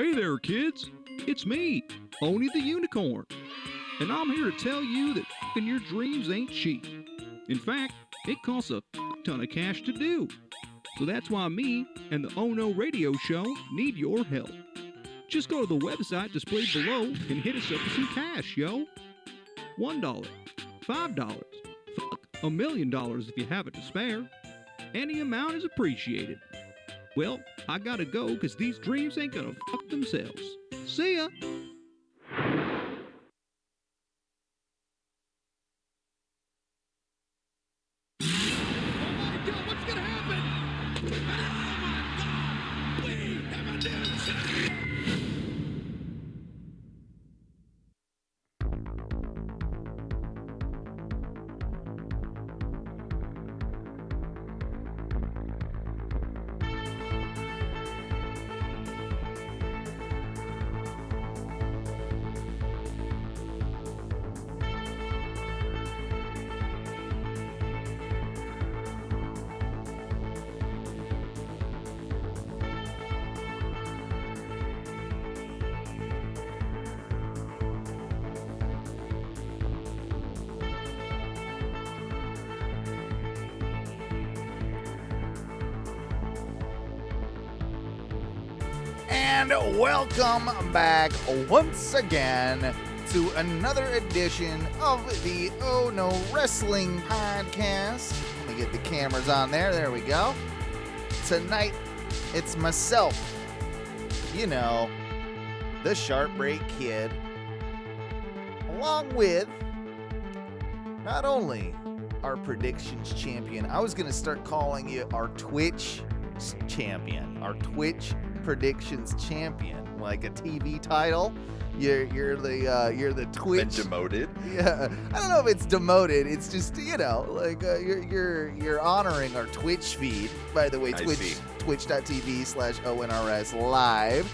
Hey there, kids. It's me, Oni the Unicorn. And I'm here to tell you that f***ing your dreams ain't cheap. In fact, it costs a ton of cash to do. So that's why me and the Ohno radio show need your help. Just go to the website displayed below and hit us up with some cash, yo. $1, $5, $1 million if you have it to spare. Any amount is appreciated. Well, I gotta go because these dreams ain't gonna fuck themselves. See ya! And welcome back once again to another edition of the Ohno Wrestling Podcast. Let me get the cameras on there. There we go. Tonight, it's myself, the Sharp Break Kid, along with not only our predictions champion, I was going to start calling you our Twitch champion, our Twitch predictions champion, like a TV title. You're the Twitch. Been demoted. Yeah, I don't know if it's demoted. It's just you're honoring our Twitch feed. By the way, twitch.tv/ONRS live.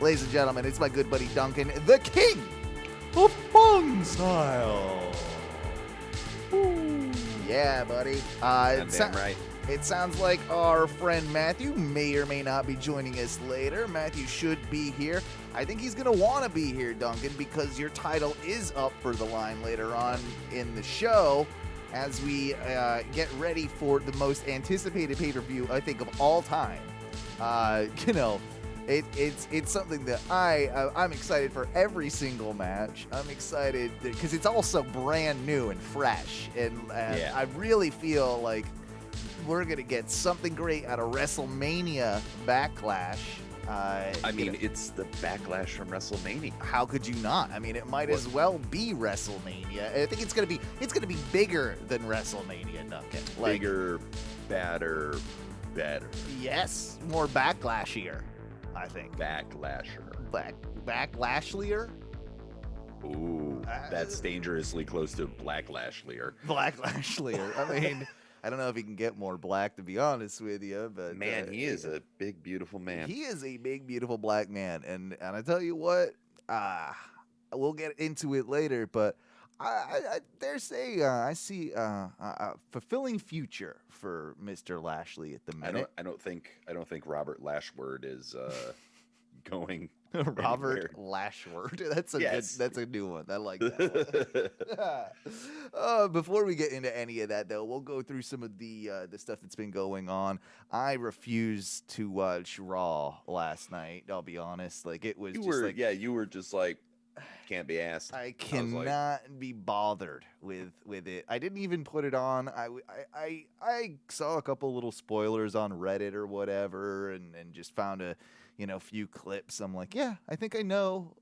Ladies and gentlemen, it's my good buddy Duncan, the king of fun style. Ooh. Yeah, buddy. Damn right. It sounds like our friend Matthew may or may not be joining us later. Matthew should be here. I think he's going to want to be here, Duncan, because your title is up for the line later on in the show as we get ready for the most anticipated pay-per-view, I think, of all time. It's something that I'm excited for every single match. I'm excited because it's also brand new and fresh. And yeah. I really feel like we're going to get something great out of WrestleMania Backlash. It's the Backlash from WrestleMania. How could you not? I mean, it might as well be WrestleMania. I think it's going to be bigger than WrestleMania, Duncan. Bigger, badder, better. Yes, more backlashier, I think. Backlasher. Backlashier? Ooh, that's dangerously close to Blacklashlier. Blacklashlier. I mean, I don't know if he can get more black, to be honest with you, but man, he is a big, beautiful man. He is a big, beautiful black man, and I tell you what, we'll get into it later, but I dare say I see a fulfilling future for Mr. Lashley at the minute. I don't think Robert Lashword is going. Robert Lashword. That's a new one. I like that one. Before we get into any of that, though, we'll go through some of the stuff that's been going on. I refused to watch Raw last night. I'll be honest. Like it was. You were just like, can't be asked. I cannot be bothered with it. I didn't even put it on. I saw a couple little spoilers on Reddit or whatever, and just found a few clips. I'm like, yeah, I think I know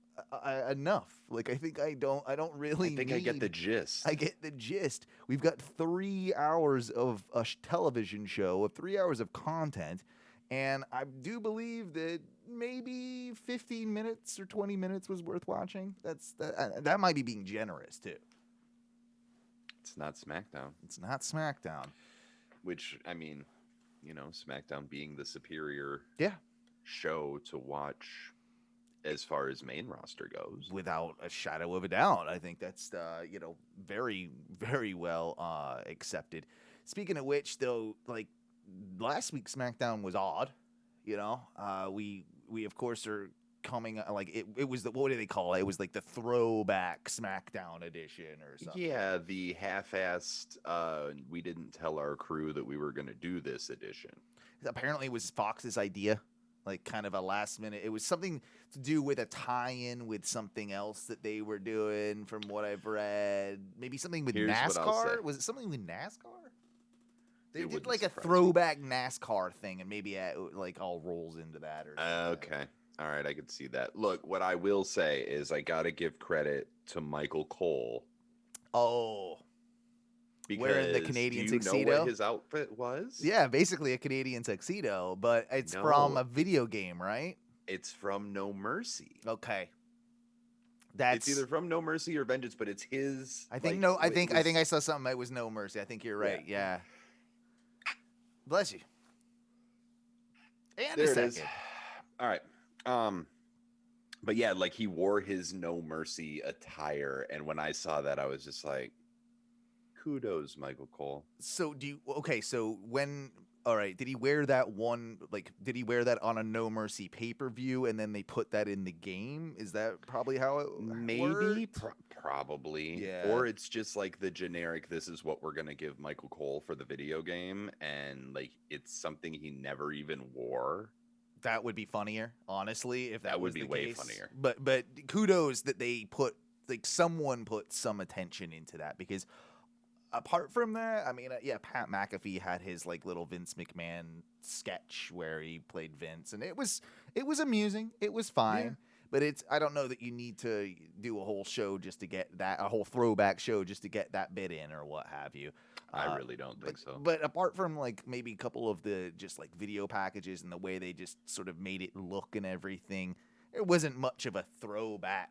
enough. Like, I think I don't really. I get the gist. I get the gist. We've got 3 hours of a television show, of 3 hours of content, and I do believe that maybe 15 minutes or 20 minutes was worth watching. That might be being generous too. It's not SmackDown. It's not SmackDown. Which, I mean, SmackDown being the superior show to watch as far as main roster goes. Without a shadow of a doubt. I think that's, very, very well accepted. Speaking of which, though, like, last week's SmackDown was odd. We of course are coming like it was what do they call it? It was like the throwback SmackDown edition or something. Yeah, the half-assed. We didn't tell our crew that we were going to do this edition. Apparently, it was Fox's idea, like kind of a last minute. It was something to do with a tie-in with something else that they were doing, from what I've read. Maybe something with NASCAR. Was it something with NASCAR? They did like a throwback NASCAR thing, and maybe it like all rolls into that. Or okay. All right, I can see that. Look, what I will say is I got to give credit to Michael Cole. Oh. Because wearing the Canadian tuxedo. Do you know what his outfit was? Yeah, basically a Canadian tuxedo, but it's from a video game, right? It's from No Mercy. Okay. It's either from No Mercy or Vengeance, but it's his. I think I think I saw something. It was No Mercy. I think you're right. Yeah. Bless you. And there a it second. Is. All right. But yeah, like he wore his No Mercy attire, and when I saw that, I was just like, kudos, Michael Cole. So all right, did he wear that one, like, did he wear that on a No Mercy pay-per-view and then they put that in the game? Is that probably how it maybe probably. Yeah. Or it's just like the generic, this is what we're going to give Michael Cole for the video game, and like it's something he never even wore. That would be funnier, honestly, if that was would be the way case. funnier. But kudos that they put, like, someone put some attention into that, because apart from that, I mean, yeah, Pat McAfee had his like little Vince McMahon sketch where he played Vince, and it was amusing. It was fine, yeah. But I don't know that you need to do a whole show just to get that, a whole throwback show just to get that bit in or what have you. I really don't think so. But apart from like maybe a couple of the just like video packages and the way they just sort of made it look and everything, it wasn't much of a throwback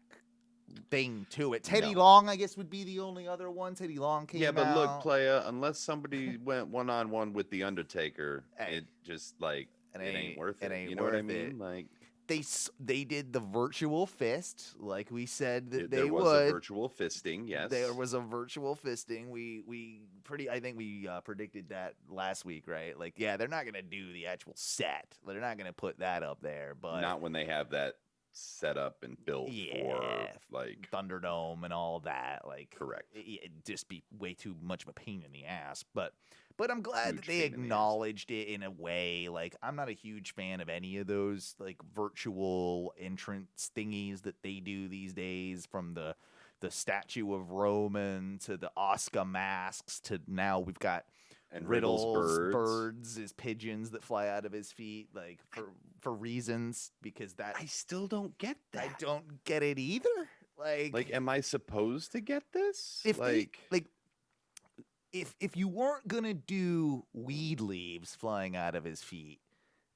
thing to it. Teddy Long, I guess, would be the only other one. Teddy Long came out. Yeah, but look, playa, unless somebody went one-on-one with The Undertaker, it just, like, it ain't worth it. You know what I mean? Like, they did the virtual fist, like we said that they would. There was a virtual fisting, yes. There was a virtual fisting. I think we predicted that last week, right? Like, yeah, they're not going to do the actual set. They're not going to put that up there, but not when they have that set up and built for like Thunderdome and all that. Like, correct. It'd just be way too much of a pain in the ass. But I'm glad that they acknowledged it in a way. Like, I'm not a huge fan of any of those like virtual entrance thingies that they do these days, from the statue of Roman to the Oscar masks to now we've got and Riddle's birds is pigeons that fly out of his feet, like for reasons, because that I still don't get that. I don't get it either. Like am I supposed to get this? If you weren't gonna do weed leaves flying out of his feet,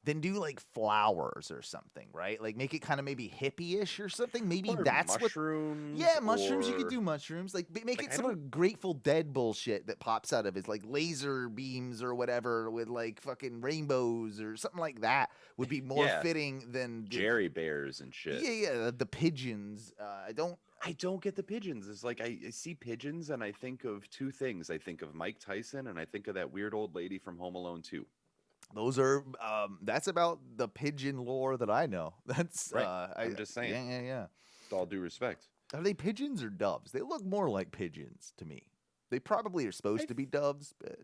then do like flowers or something, right? Like make it kind of maybe hippie-ish or something. Maybe or that's mushrooms. Yeah, mushrooms. You could do mushrooms. Like make it some of Grateful Dead bullshit that pops out of his like laser beams or whatever with like fucking rainbows or something like that would be more fitting than Jerry bears and shit. Yeah, the pigeons. I don't get the pigeons. It's like I see pigeons and I think of two things. I think of Mike Tyson and I think of that weird old lady from Home Alone 2. Those are that's about the pigeon lore that I know. That's right. I'm just saying. Yeah. With all due respect. Are they pigeons or doves? They look more like pigeons to me. They probably are supposed to be doves, but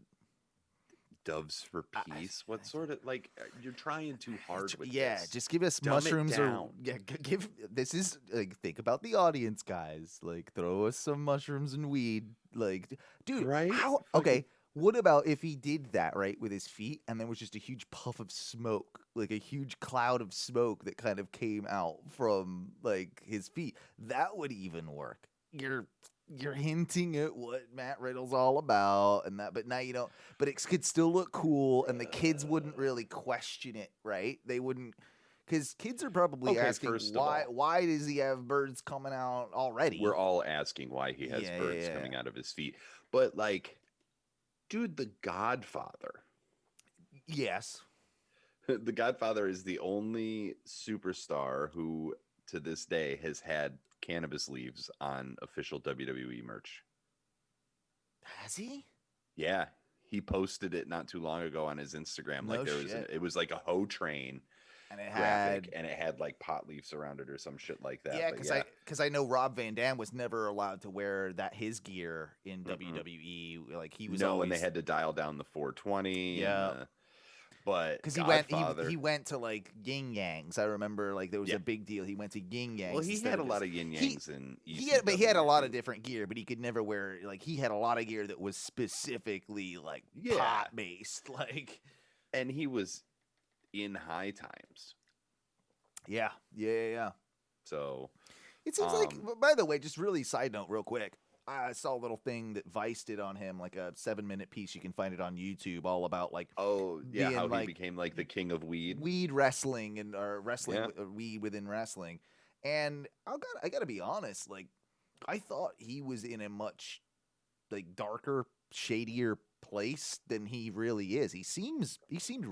doves for peace. What sort of, like, you're trying too hard with this. Just give us mushrooms or give this is like, think about the audience, guys. Like, throw us some mushrooms and weed. Like, dude, right? Okay. What about if he did that, right, with his feet, and there was just a huge puff of smoke, like a huge cloud of smoke that kind of came out from, like, his feet? That would even work. You're hinting at what Matt Riddle's all about, and that, but now you don't. But it could still look cool, and the kids wouldn't really question it, right? They wouldn't, because kids are probably asking why does he have birds coming out already? We're all asking why he has birds coming out of his feet, but like. Dude, The Godfather. Yes. The Godfather is the only superstar who, to this day, has had cannabis leaves on official WWE merch. Has he? Yeah. He posted it not too long ago on his Instagram. No like it was like a hoe train. and it graphic, had and it had like pot leaves around it or some shit like that. yeah, But because I know Rob Van Dam was never allowed to wear his gear in WWE. Like he was always and they had to dial down the 420. yeah. But Because Godfather, he went to like yin yangs. I remember like there was Yeah. a big deal. He went to yin yangs. well, he had a lot of yin yangs in but he had a lot of ECW. different gear, but he could never wear like he had a lot of gear that was specifically like Yeah. pot based. Like And he was in High Times. yeah. So It seems like. By the way, just really side note, real quick. I saw a little thing that Vice did on him, like a 7-minute piece. You can find it on YouTube, all about like oh yeah, being, how he like, became like the king of weed. weed wrestling and or wrestling Yeah. weed within wrestling. And I gotta be honest, like I thought he was in a much like darker, shadier place than he really is. He seemed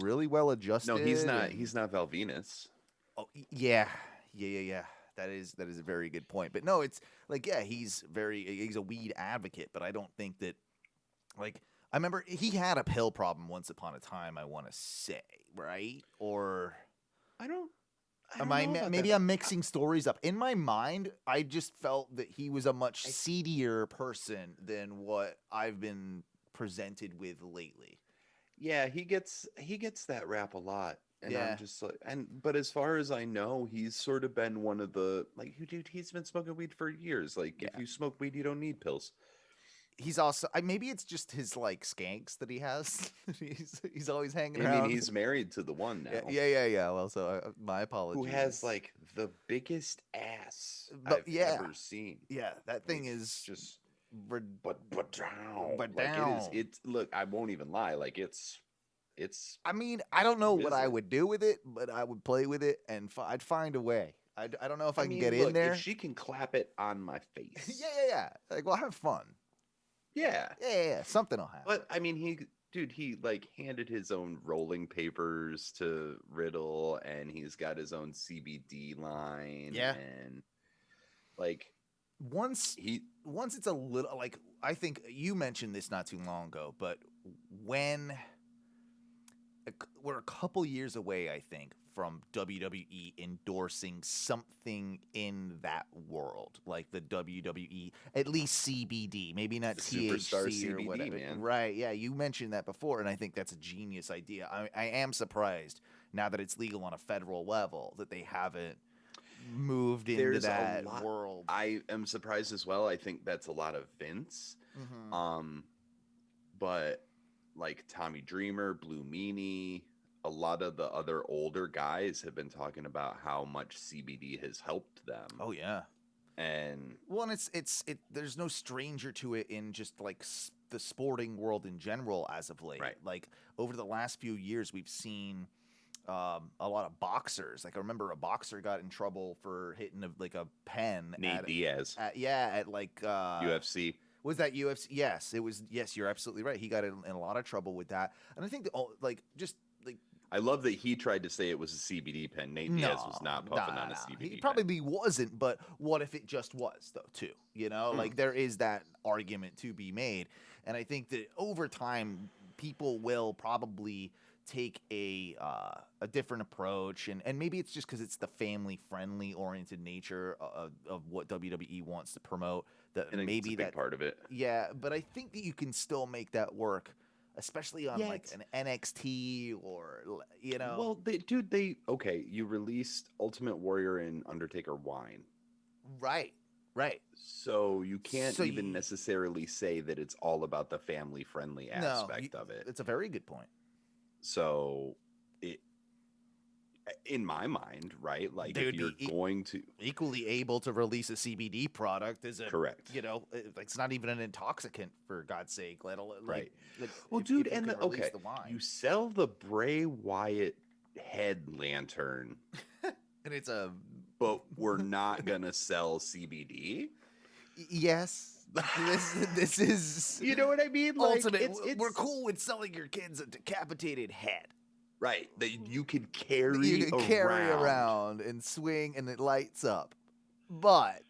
really well adjusted. No, he's not. and- He's not Val Venus. Oh yeah. That is a very good point. But no, it's like he's a weed advocate, but I don't think that like I remember he had a pill problem once upon a time, I want to say, right? Or I don't am know about maybe that. I'm mixing stories up. In my mind, I just felt that he was a much seedier person than what I've been presented with lately. Yeah, he gets that rap a lot. And Yeah. I'm just like, but as far as I know, he's sort of been one of the like, dude, he's been smoking weed for years. Like, if you smoke weed, you don't need pills. He's also maybe it's just his like skanks that he has. he's always hanging I around. mean, he's married to the one now. Yeah. Well, so my apologies. Who has like the biggest ass But, I've ever seen. Yeah, that thing Like, is just but down. But Like, down. It's look, I won't even lie. Like it's. I mean, I don't know what I Visit. would do with it, but I would play with it, and I'd find a way. I don't know if I can mean, get look, in there. If she can clap it on my face. Yeah. Like, well, have fun. Yeah. Yeah. Something will happen. But I mean, he like handed his own rolling papers to Riddle, and he's got his own CBD line. Yeah. And like once it's a little like I think you mentioned this not too long ago, but when we're a couple years away, I think, from WWE endorsing something in that world, like the WWE, at least CBD, maybe not The THC superstar or CBD, whatever. man. Right? Yeah, you mentioned that before, and I think that's a genius idea. I am surprised now that it's legal on a federal level that they haven't moved into There's a that lot- world. I am surprised as well. I think that's a lot of Vince. Mhm. But like Tommy Dreamer, Blue Meanie, a lot of the other older guys have been talking about how much CBD has helped them. Oh yeah. And Well, and it's there's no stranger to it in just like the sporting world in general as of late. Right. Like over the last few years, we've seen a lot of boxers. Like I remember a boxer got in trouble for hitting a pen. Nate Diaz, at like UFC. Was that UFC? Yes, it was. Yes, you're absolutely right. He got in a lot of trouble with that, and I think I love that he tried to say it was a CBD pen. Nate Diaz was not puffing on a CBD He pen. probably wasn't, but what if it just was, though, too? You know, like there is that argument to be made. And I think that over time, people will probably take a different approach. And maybe it's just because it's the family-friendly oriented nature of what WWE wants to promote. That I think maybe it's a big part of it. Yeah, but I think that you can still make that work. Especially on like an NXT or, you know. Well, you released Ultimate Warrior and Undertaker Wine. Right. So you can't even necessarily say that it's all about the family-friendly aspect of it. It's a very good point. So, in my mind, right? Like, if you're going to equally able to release a CBD product is correct. You know, it's not even an intoxicant for God's sake. Let alone right. Well, dude, and you sell the Bray Wyatt head lantern, and it's but we're not gonna sell CBD. Yes. This is you know what I mean? Like, ultimate. We're cool with selling your kids a decapitated head. Right, that you could carry around and swing, and it lights up. But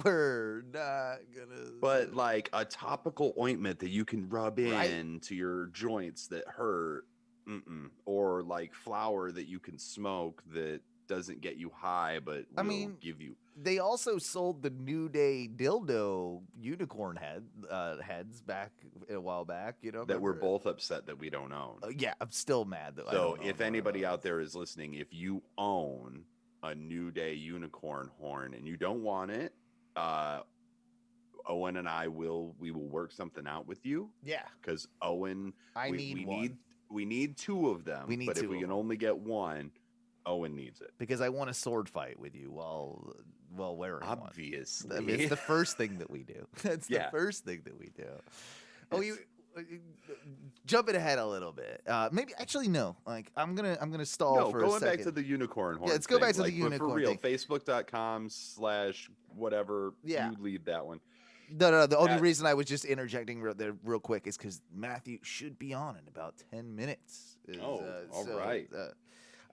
we're not gonna. But like a topical ointment that you can rub in to your joints that hurt, Or like flower that you can smoke that doesn't get you high, but will I mean, give you. they also sold the New Day dildo unicorn heads back a while back. You know, That we're remember? both upset that we don't own. Yeah, I'm still mad though. I So don't own if one of anybody those. out there is listening, if you own a New Day unicorn horn and you don't want it, Owen and I will work something out with you. Yeah, Because Owen, I we need one. we need two of them. We need but two if we of can them. only get one, Owen needs it. Because I want a sword fight with you while wearing one. Obviously, I mean, it's the first thing that we do. That's the first thing that we do. Oh, you jumping ahead a little bit. Maybe actually no. Like I'm gonna stall for a second. Going back to the unicorn horn. Yeah, let's go back to like, the unicorn for real. thing. Facebook.com/whatever. Yeah. You lead that one. No. The only reason I was just interjecting real quick is because Matthew should be on in about 10 minutes. All right.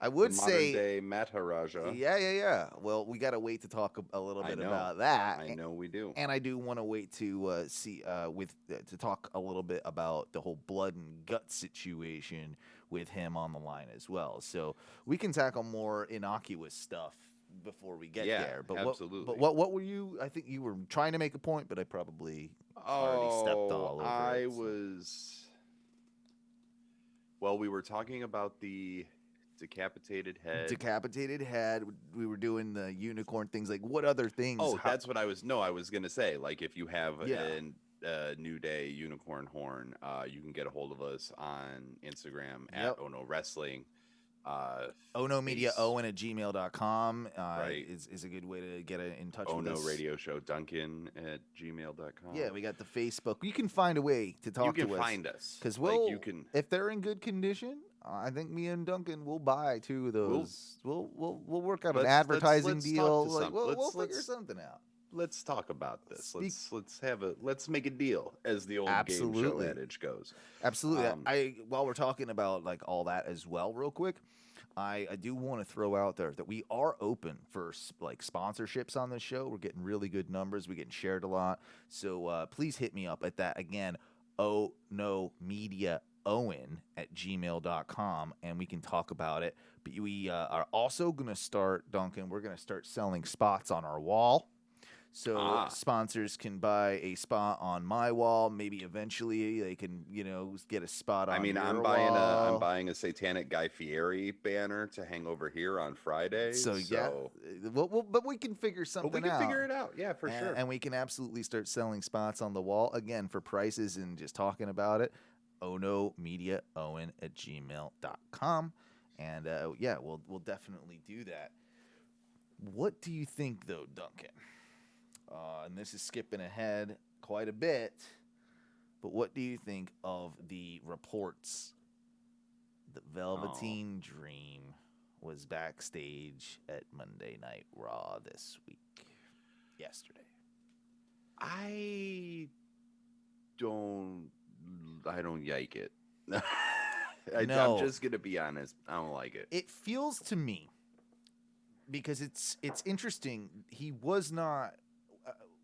I would say day Maharaja. Yeah. Well, we got to wait to talk a little bit about that. I know we do. And I do want to wait to to talk a little bit about the whole blood and gut situation with him on the line as well. So we can tackle more innocuous stuff before we get there. But absolutely. What were you? I think you were trying to make a point, but I probably already stepped all over it. Well, we were talking about the decapitated head. We were doing the unicorn things. Like, what other things? Oh, that's what I was. No, I was gonna say. Like, if you have a New Day unicorn horn, you can get a hold of us on Instagram at Ohno Wrestling. Ohno Media Owen at gmail.com right. is a good way to get in touch with Ohno us. Radio Show Duncan at gmail.com. Yeah, we got the Facebook. You can find a way to talk to us. You can find us. Because if they're in good condition, I think me and Duncan will buy 2 of those. We'll work out an advertising deal. We'll figure something out. Let's talk about this. Let's make a deal, as the old game show adage goes. Absolutely. While we're talking about like all that as well, real quick, I do want to throw out there that we are open for like sponsorships on this show. We're getting really good numbers. We're getting shared a lot. So please hit me up at that again. Ohno Media Owen at gmail.com, and we can talk about it. But we are also going to start, Duncan, we're going to start selling spots on our wall. So sponsors can buy a spot on my wall. Maybe eventually they can, get a spot on your wall. I'm buying a Satanic Guy Fieri banner to hang over here on Friday. Yeah. But we can figure something out. We can figure it out. Yeah, for sure. And we can absolutely start selling spots on the wall again for prices and just talking about it. Ohno Media Owen at gmail.com. And we'll definitely do that. What do you think though, Duncan? And this is skipping ahead quite a bit, but what do you think of the reports that Velveteen Dream was backstage at Monday Night Raw yesterday? I don't like it. No. I'm just gonna be honest. I don't like it. It feels to me, because it's interesting. He was not.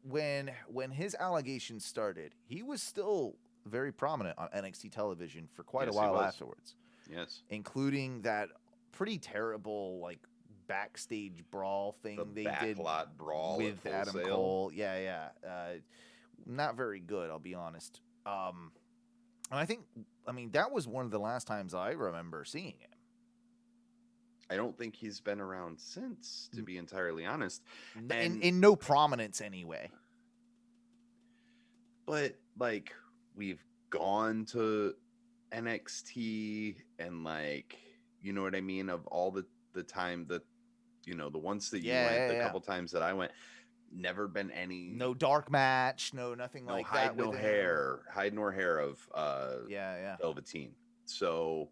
When his allegations started, he was still very prominent on NXT television for quite a while afterwards. Yes. Including that pretty terrible like backstage brawl thing they did brawl with Adam Cole. Yeah. Not very good, I'll be honest. And I mean that was one of the last times I remember seeing him. I don't think he's been around since, to be entirely honest. In no prominence anyway. But, like, we've gone to NXT and, like, you know what I mean? Of all the time that, the once that you went, the couple times that I went, never been any... No dark match, nothing like that. Hide nor hair of Velveteen. So...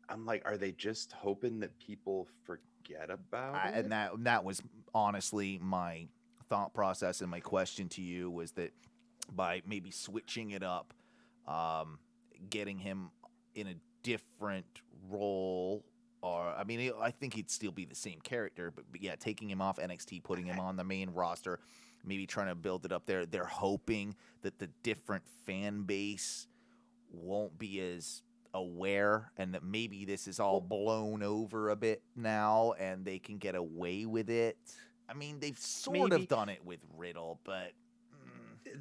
I'm like, are they just hoping that people forget about it? And that was honestly my thought process, and my question to you was that by maybe switching it up, getting him in a different role, or I think he'd still be the same character, but yeah, taking him off NXT, putting him on the main roster, maybe trying to build it up there. They're hoping that the different fan base won't be as aware and that maybe this is all blown over a bit now and they can get away with it. I mean, they've sort of done it with Riddle, but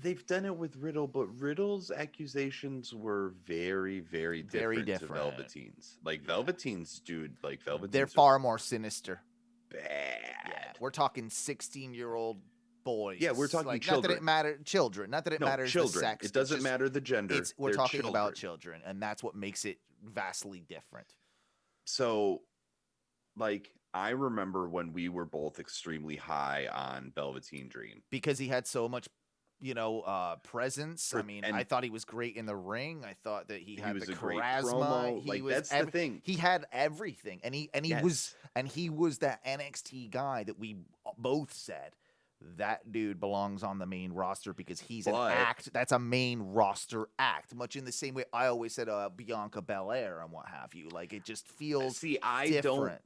they've done it with Riddle, but Riddle's accusations were very, very different, to Velveteen's. Like Velveteen's, dude, like Velveteen's, they're far more sinister. Bad. Yeah, we're talking 16-year-old boys. Yeah, we're talking like, children. Not that it matters. Children. Not that it matters. Children. The sex. It doesn't matter the gender. We're talking about children, and that's what makes it vastly different. So, like, I remember when we were both extremely high on Velveteen Dream because he had so much, presence. I mean, I thought he was great in the ring. I thought that he had the charisma. That's the thing. He had everything, and he was that NXT guy that we both said that dude belongs on the main roster because he's an act. That's a main roster act, much in the same way I always said Bianca Belair and what have you. Like, it just feels different.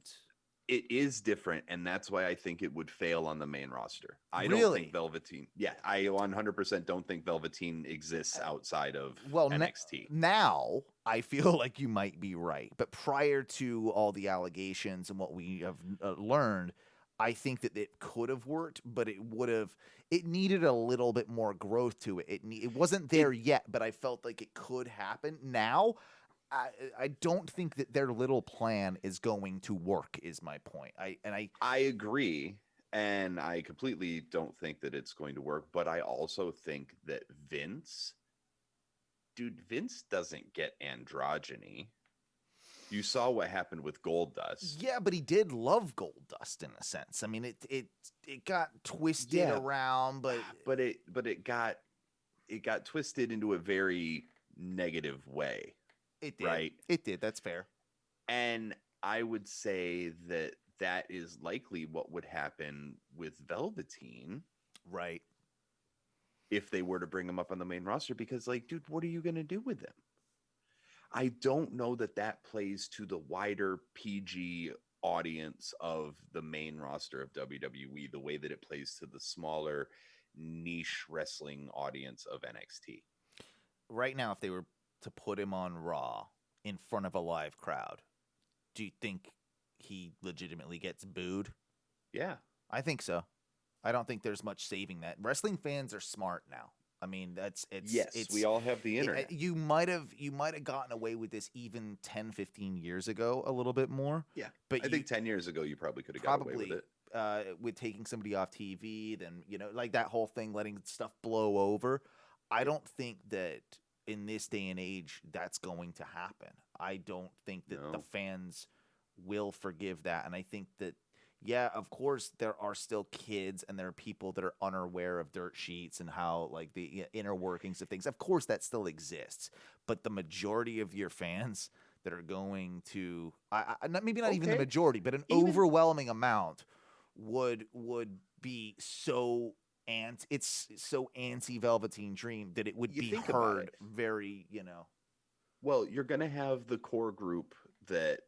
It is different, and that's why I think it would fail on the main roster. I don't think Velveteen. Yeah, I 100% don't think Velveteen exists outside of NXT. Now, I feel like you might be right, but prior to all the allegations and what we have learned, I think that it could have worked, but it needed a little bit more growth to it. It wasn't there yet, but I felt like it could happen. Now, I don't think that their little plan is going to work, is my point. I agree, and I completely don't think that it's going to work, but I also think that Vince doesn't get androgyny. You saw what happened with Goldust. Yeah, but he did love Goldust in a sense. I mean, it got twisted around, but it got twisted into a very negative way. It did. Right? It did. That's fair. And I would say that is likely what would happen with Velveteen. Right. If they were to bring him up on the main roster, because, like, dude, what are you going to do with him? I don't know that plays to the wider PG audience of the main roster of WWE the way that it plays to the smaller niche wrestling audience of NXT. Right now, if they were to put him on Raw in front of a live crowd, do you think he legitimately gets booed? Yeah. I think so. I don't think there's much saving that. Wrestling fans are smart now. I mean, we all have the internet. You might have gotten away with this even 10, 15 years ago a little bit more. Yeah. But I think 10 years ago you probably could have got away with it. With taking somebody off TV, then, like that whole thing, letting stuff blow over. I don't think that in this day and age that's going to happen. I don't think that the fans will forgive that. And I think that, yeah, of course, there are still kids and there are people that are unaware of dirt sheets and how, like, the inner workings of things. Of course, that still exists. But the majority of your fans that are going to, maybe not even the majority, but an overwhelming amount would be so it's so anti-Velveteen Dream that it would be heard very, Well, you're going to have the core group that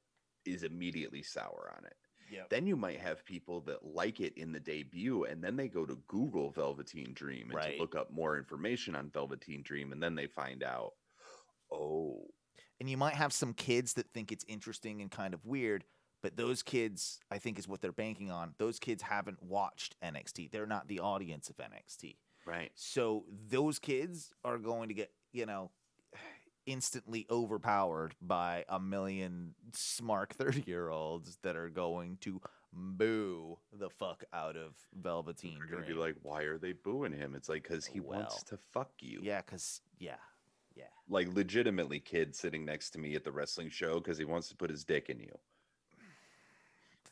is immediately sour on it. Yep. Then you might have people that like it in the debut, and then they go to Google Velveteen Dream and to look up more information on Velveteen Dream, and then they find out, And you might have some kids that think it's interesting and kind of weird, but those kids, I think, is what they're banking on. Those kids haven't watched NXT. They're not the audience of NXT. Right. So those kids are going to get, instantly overpowered by a million smart 30-year-olds that are going to boo the fuck out of Velveteen Dream. They're going to be like, why are they booing him? It's like, because he wants to fuck you. Yeah, because, yeah. Like, legitimately, kid sitting next to me at the wrestling show because he wants to put his dick in you.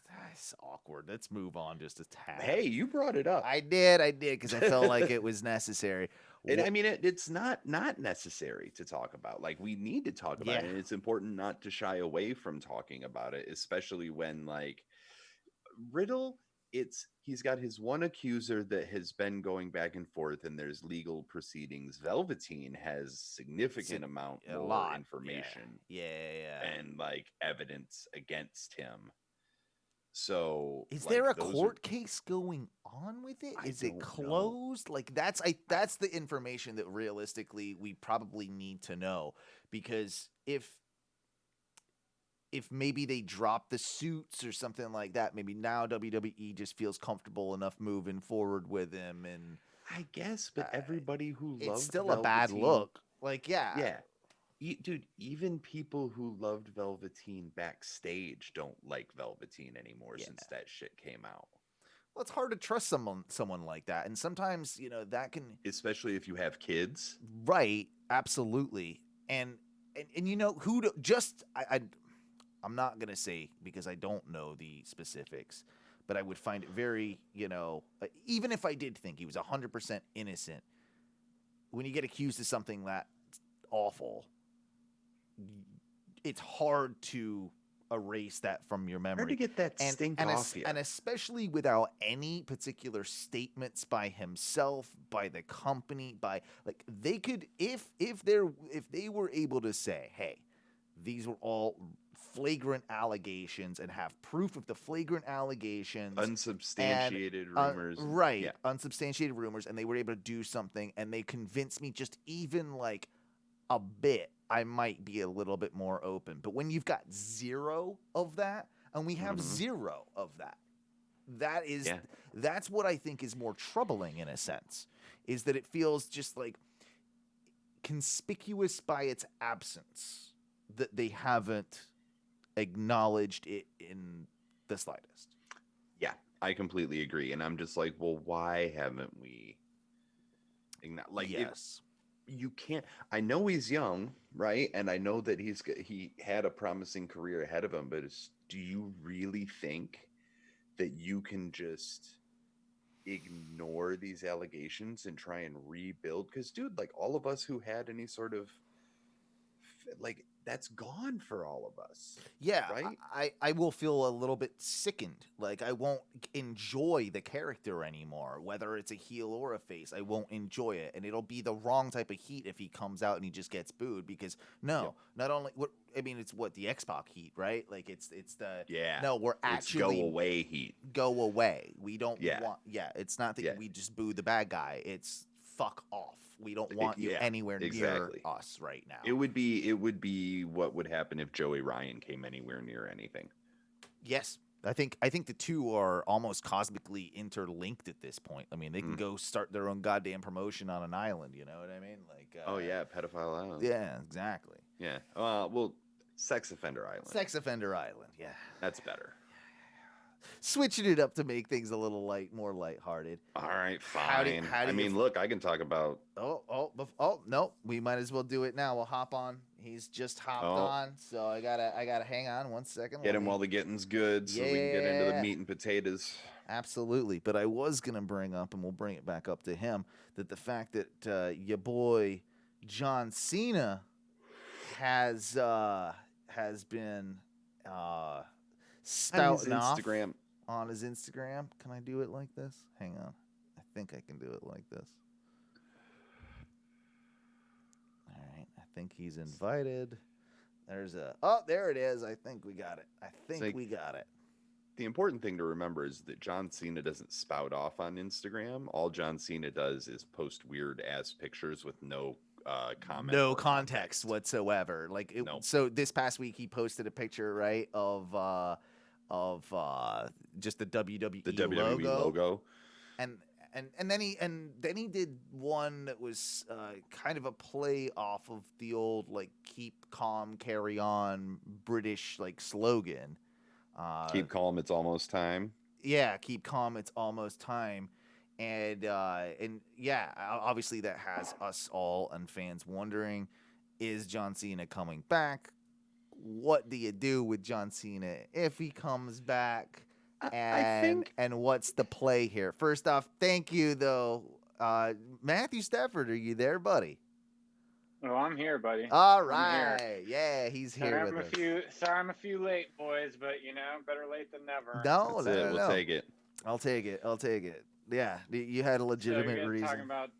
That's awkward. Let's move on just a tad. Hey, you brought it up. I did, because I felt like it was necessary. And I mean, it's not necessary to talk about. Like, we need to talk about it, and it's important not to shy away from talking about it, especially when, like, Riddle, he's got his one accuser that has been going back and forth, and there's legal proceedings. Velveteen has significant amount more information, and, like, evidence against him. So, is there a court case going on with it? Is it closed? Like, that's the information that realistically we probably need to know, because if if maybe they drop the suits or something like that, maybe now WWE just feels comfortable enough moving forward with him. And I guess, but everybody who loved it's still Velveteen, a bad look. Like, yeah. Dude, even people who loved Velveteen backstage don't like Velveteen anymore since that shit came out. Well, it's hard to trust someone like that, and sometimes that can, especially if you have kids. Right? Absolutely. And I'm not gonna say because I don't know the specifics, but I would find it very even if I did think he was 100% innocent, when you get accused of something that awful, it's hard to erase that from your memory. Hard to get that stink off you. And especially without any particular statements by himself, by the company, by they could if they were able to say, hey, these were all flagrant allegations and have proof of the flagrant allegations, unsubstantiated rumors, right? Yeah. Unsubstantiated rumors, and they were able to do something, and they convinced me just even a bit, I might be a little bit more open. But when you've got zero of that, and we have zero of that, that's what I think is more troubling in a sense, is that it feels just conspicuous by its absence that they haven't acknowledged it in the slightest. Yeah, I completely agree. And I'm just like, well, why haven't we? Yes. You can't. I know he's young, right? And I know that he had a promising career ahead of him. But do you really think that you can just ignore these allegations and try and rebuild? Because, dude, all of us who had any sort of that's gone for all of us. Yeah, right. I will feel a little bit sickened. I won't enjoy the character anymore, whether it's a heel or a face. I won't enjoy it, and it'll be the wrong type of heat if he comes out and he just gets booed. Because not only it's the X-Pac heat, right? It's the no, we're actually go away heat. Go away. We don't want. Yeah, it's not that we just boo the bad guy. It's fuck off. We don't want you anywhere near us right now. It would be what would happen if Joey Ryan came anywhere near anything. Yes. I think the two are almost cosmically interlinked at this point. I mean, they can go start their own goddamn promotion on an island, you know what I mean? Pedophile Island. Yeah, exactly. Yeah. Sex Offender Island. Sex Offender Island, yeah. That's better. Switching it up to make things a little more lighthearted. All right, fine. Look, I can talk about. Oh no, we might as well do it now. We'll hop on. He's just hopped on, so I gotta hang on 1 second. Get him while the getting's good, so we can get into the meat and potatoes. Absolutely, but I was gonna bring up, and we'll bring it back up to him, that the fact that your boy John Cena has been spouting off on his Instagram. Can I do it like this? Hang on. I think I can do it like this. All right. I think he's invited. There it is. I think we got it. We got it. The important thing to remember is that John Cena doesn't spout off on Instagram. All John Cena does is post weird ass pictures with no comment, no context whatsoever. So this past week he posted a picture, right, of just the WWE logo. And then he did one that was kind of a play off of the old keep calm, carry on British slogan. Keep calm, it's almost time. Yeah, keep calm, it's almost time. And obviously that has us all and fans wondering, is John Cena coming back? What do you do with John Cena if he comes back? And what's the play here? First off, thank you, though. Matthew Stafford, are you there, buddy? Oh, I'm here, buddy. All right. Yeah, he's here with us. Sorry I'm a few late, boys, but, better late than never. No, we'll take it. I'll take it. Yeah, you had a legitimate reason. Talking about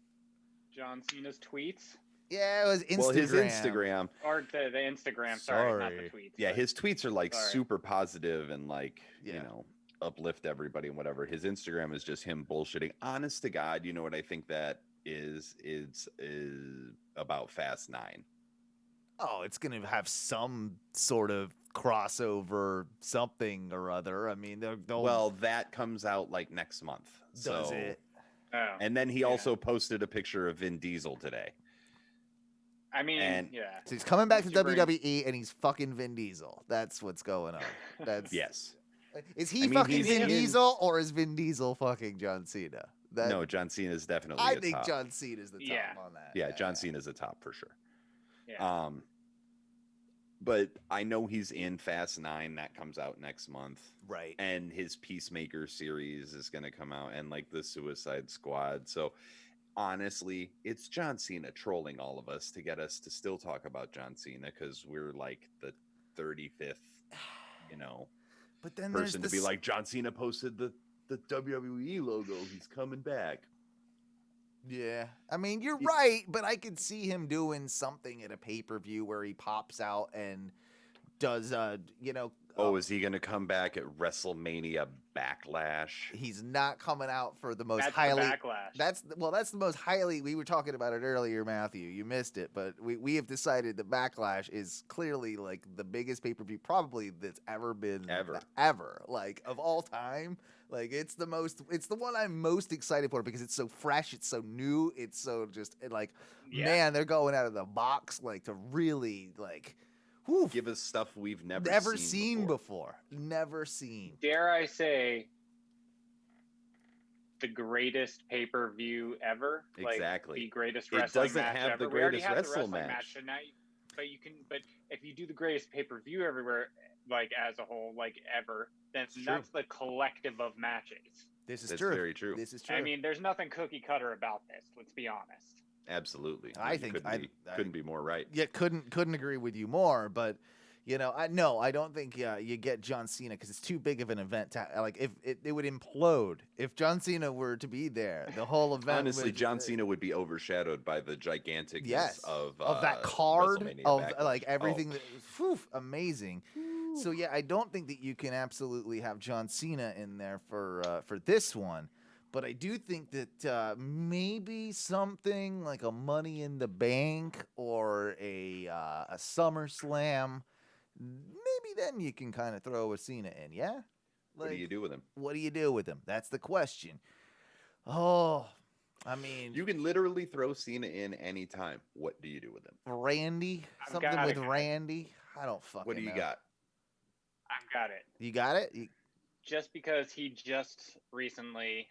John Cena's tweets? Yeah, it was Instagram. Well, his Instagram. Or the Instagram, sorry, not the tweets. Yeah, his tweets are super positive and uplift everybody and whatever. His Instagram is just him bullshitting. Honest to God, you know what I think that is about Fast 9. Oh, it's going to have some sort of crossover something or other. I mean, they'll... Well, that comes out like next month. Does so... it? Oh, And then he also posted a picture of Vin Diesel today. I mean, And- yeah. So he's coming back to Super- WWE and he's fucking Vin Diesel. That's what's going on. That's Yes. Is he I mean, fucking he's Vin in- Diesel or is Vin Diesel fucking John Cena? No, John Cena is definitely I a think top. John Cena's the top Yeah. on that. Yeah, John Cena's a top for sure. Yeah. But I know he's in Fast 9 that comes out next month. Right. And his Peacemaker series is going to come out, and like the Suicide Squad. So honestly, it's John Cena trolling all of us to get us to still talk about John Cena because we're like the 35th, But then person to there's be this... like, John Cena posted the WWE logo. He's coming back. Yeah. I mean, you're right, but I could see him doing something at a pay-per-view where he pops out and does, Is he going to come back at WrestleMania Backlash? he's not coming out for the most That's highly... the Backlash. That's the most highly... We were talking about it earlier, Matthew. You missed it, but we have decided that Backlash is clearly like the biggest pay-per-view probably that's ever been... Ever. Like, of all time. Like, it's the one I'm most excited for because it's so fresh, it's so new, it's so just, like, man, they're going out of the box, like, to really, like... Whew, give us stuff we've never seen before. Never seen. Dare I say, the greatest pay-per-view ever? Exactly. Like, the greatest It wrestling doesn't match have ever. the We already greatest have the wrestling wrestling match. so now but if you do the greatest pay-per-view everywhere, like, as a whole, like, ever, then It's true. that's the collective of matches. This is That's true. very true. This is true. I mean, there's nothing cookie cutter about this, let's be honest. Absolutely. I You think couldn't be more right. Yeah, couldn't agree with you more, but I don't think you get John Cena because it's too big of an event to like. If it would implode if John Cena were to be there, the whole event. Honestly, John Cena would be overshadowed by the giganticness of that card WrestleMania of Backlash. like everything. Oh. Amazing. So yeah, I don't think that you can absolutely have John Cena in there for this one. But I do think that maybe something like a Money in the Bank or a Summerslam, maybe then you can kind of throw a Cena in, yeah? Like, What do you do with him? What do you do with him? That's the question. Oh, I mean... You can literally throw Cena in anytime. What do you do with him? Randy? I've Something got with it. Randy? I don't fucking What do you know. got? I've got it. You got it? Just because he just recently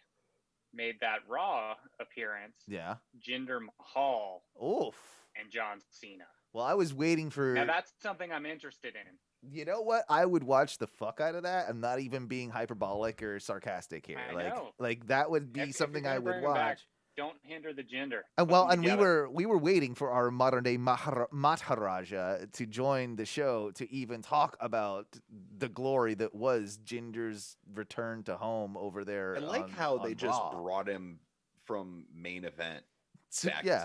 made that Raw appearance, Yeah. Jinder Mahal Oof. and John Cena. Well, I was waiting for... Now that's something I'm interested in. You know what? I would watch the fuck out of that. I'm not even being hyperbolic or sarcastic here. I like, know. like that would be If something you're I gonna would bring him back, watch. don't hinder the gender. And Put well, them and we together. were waiting for our modern day Maharaja to join the show to even talk about the glory that was Ginger's return to home over there. I like on- how on they just Raw. brought him from main event So, back yeah,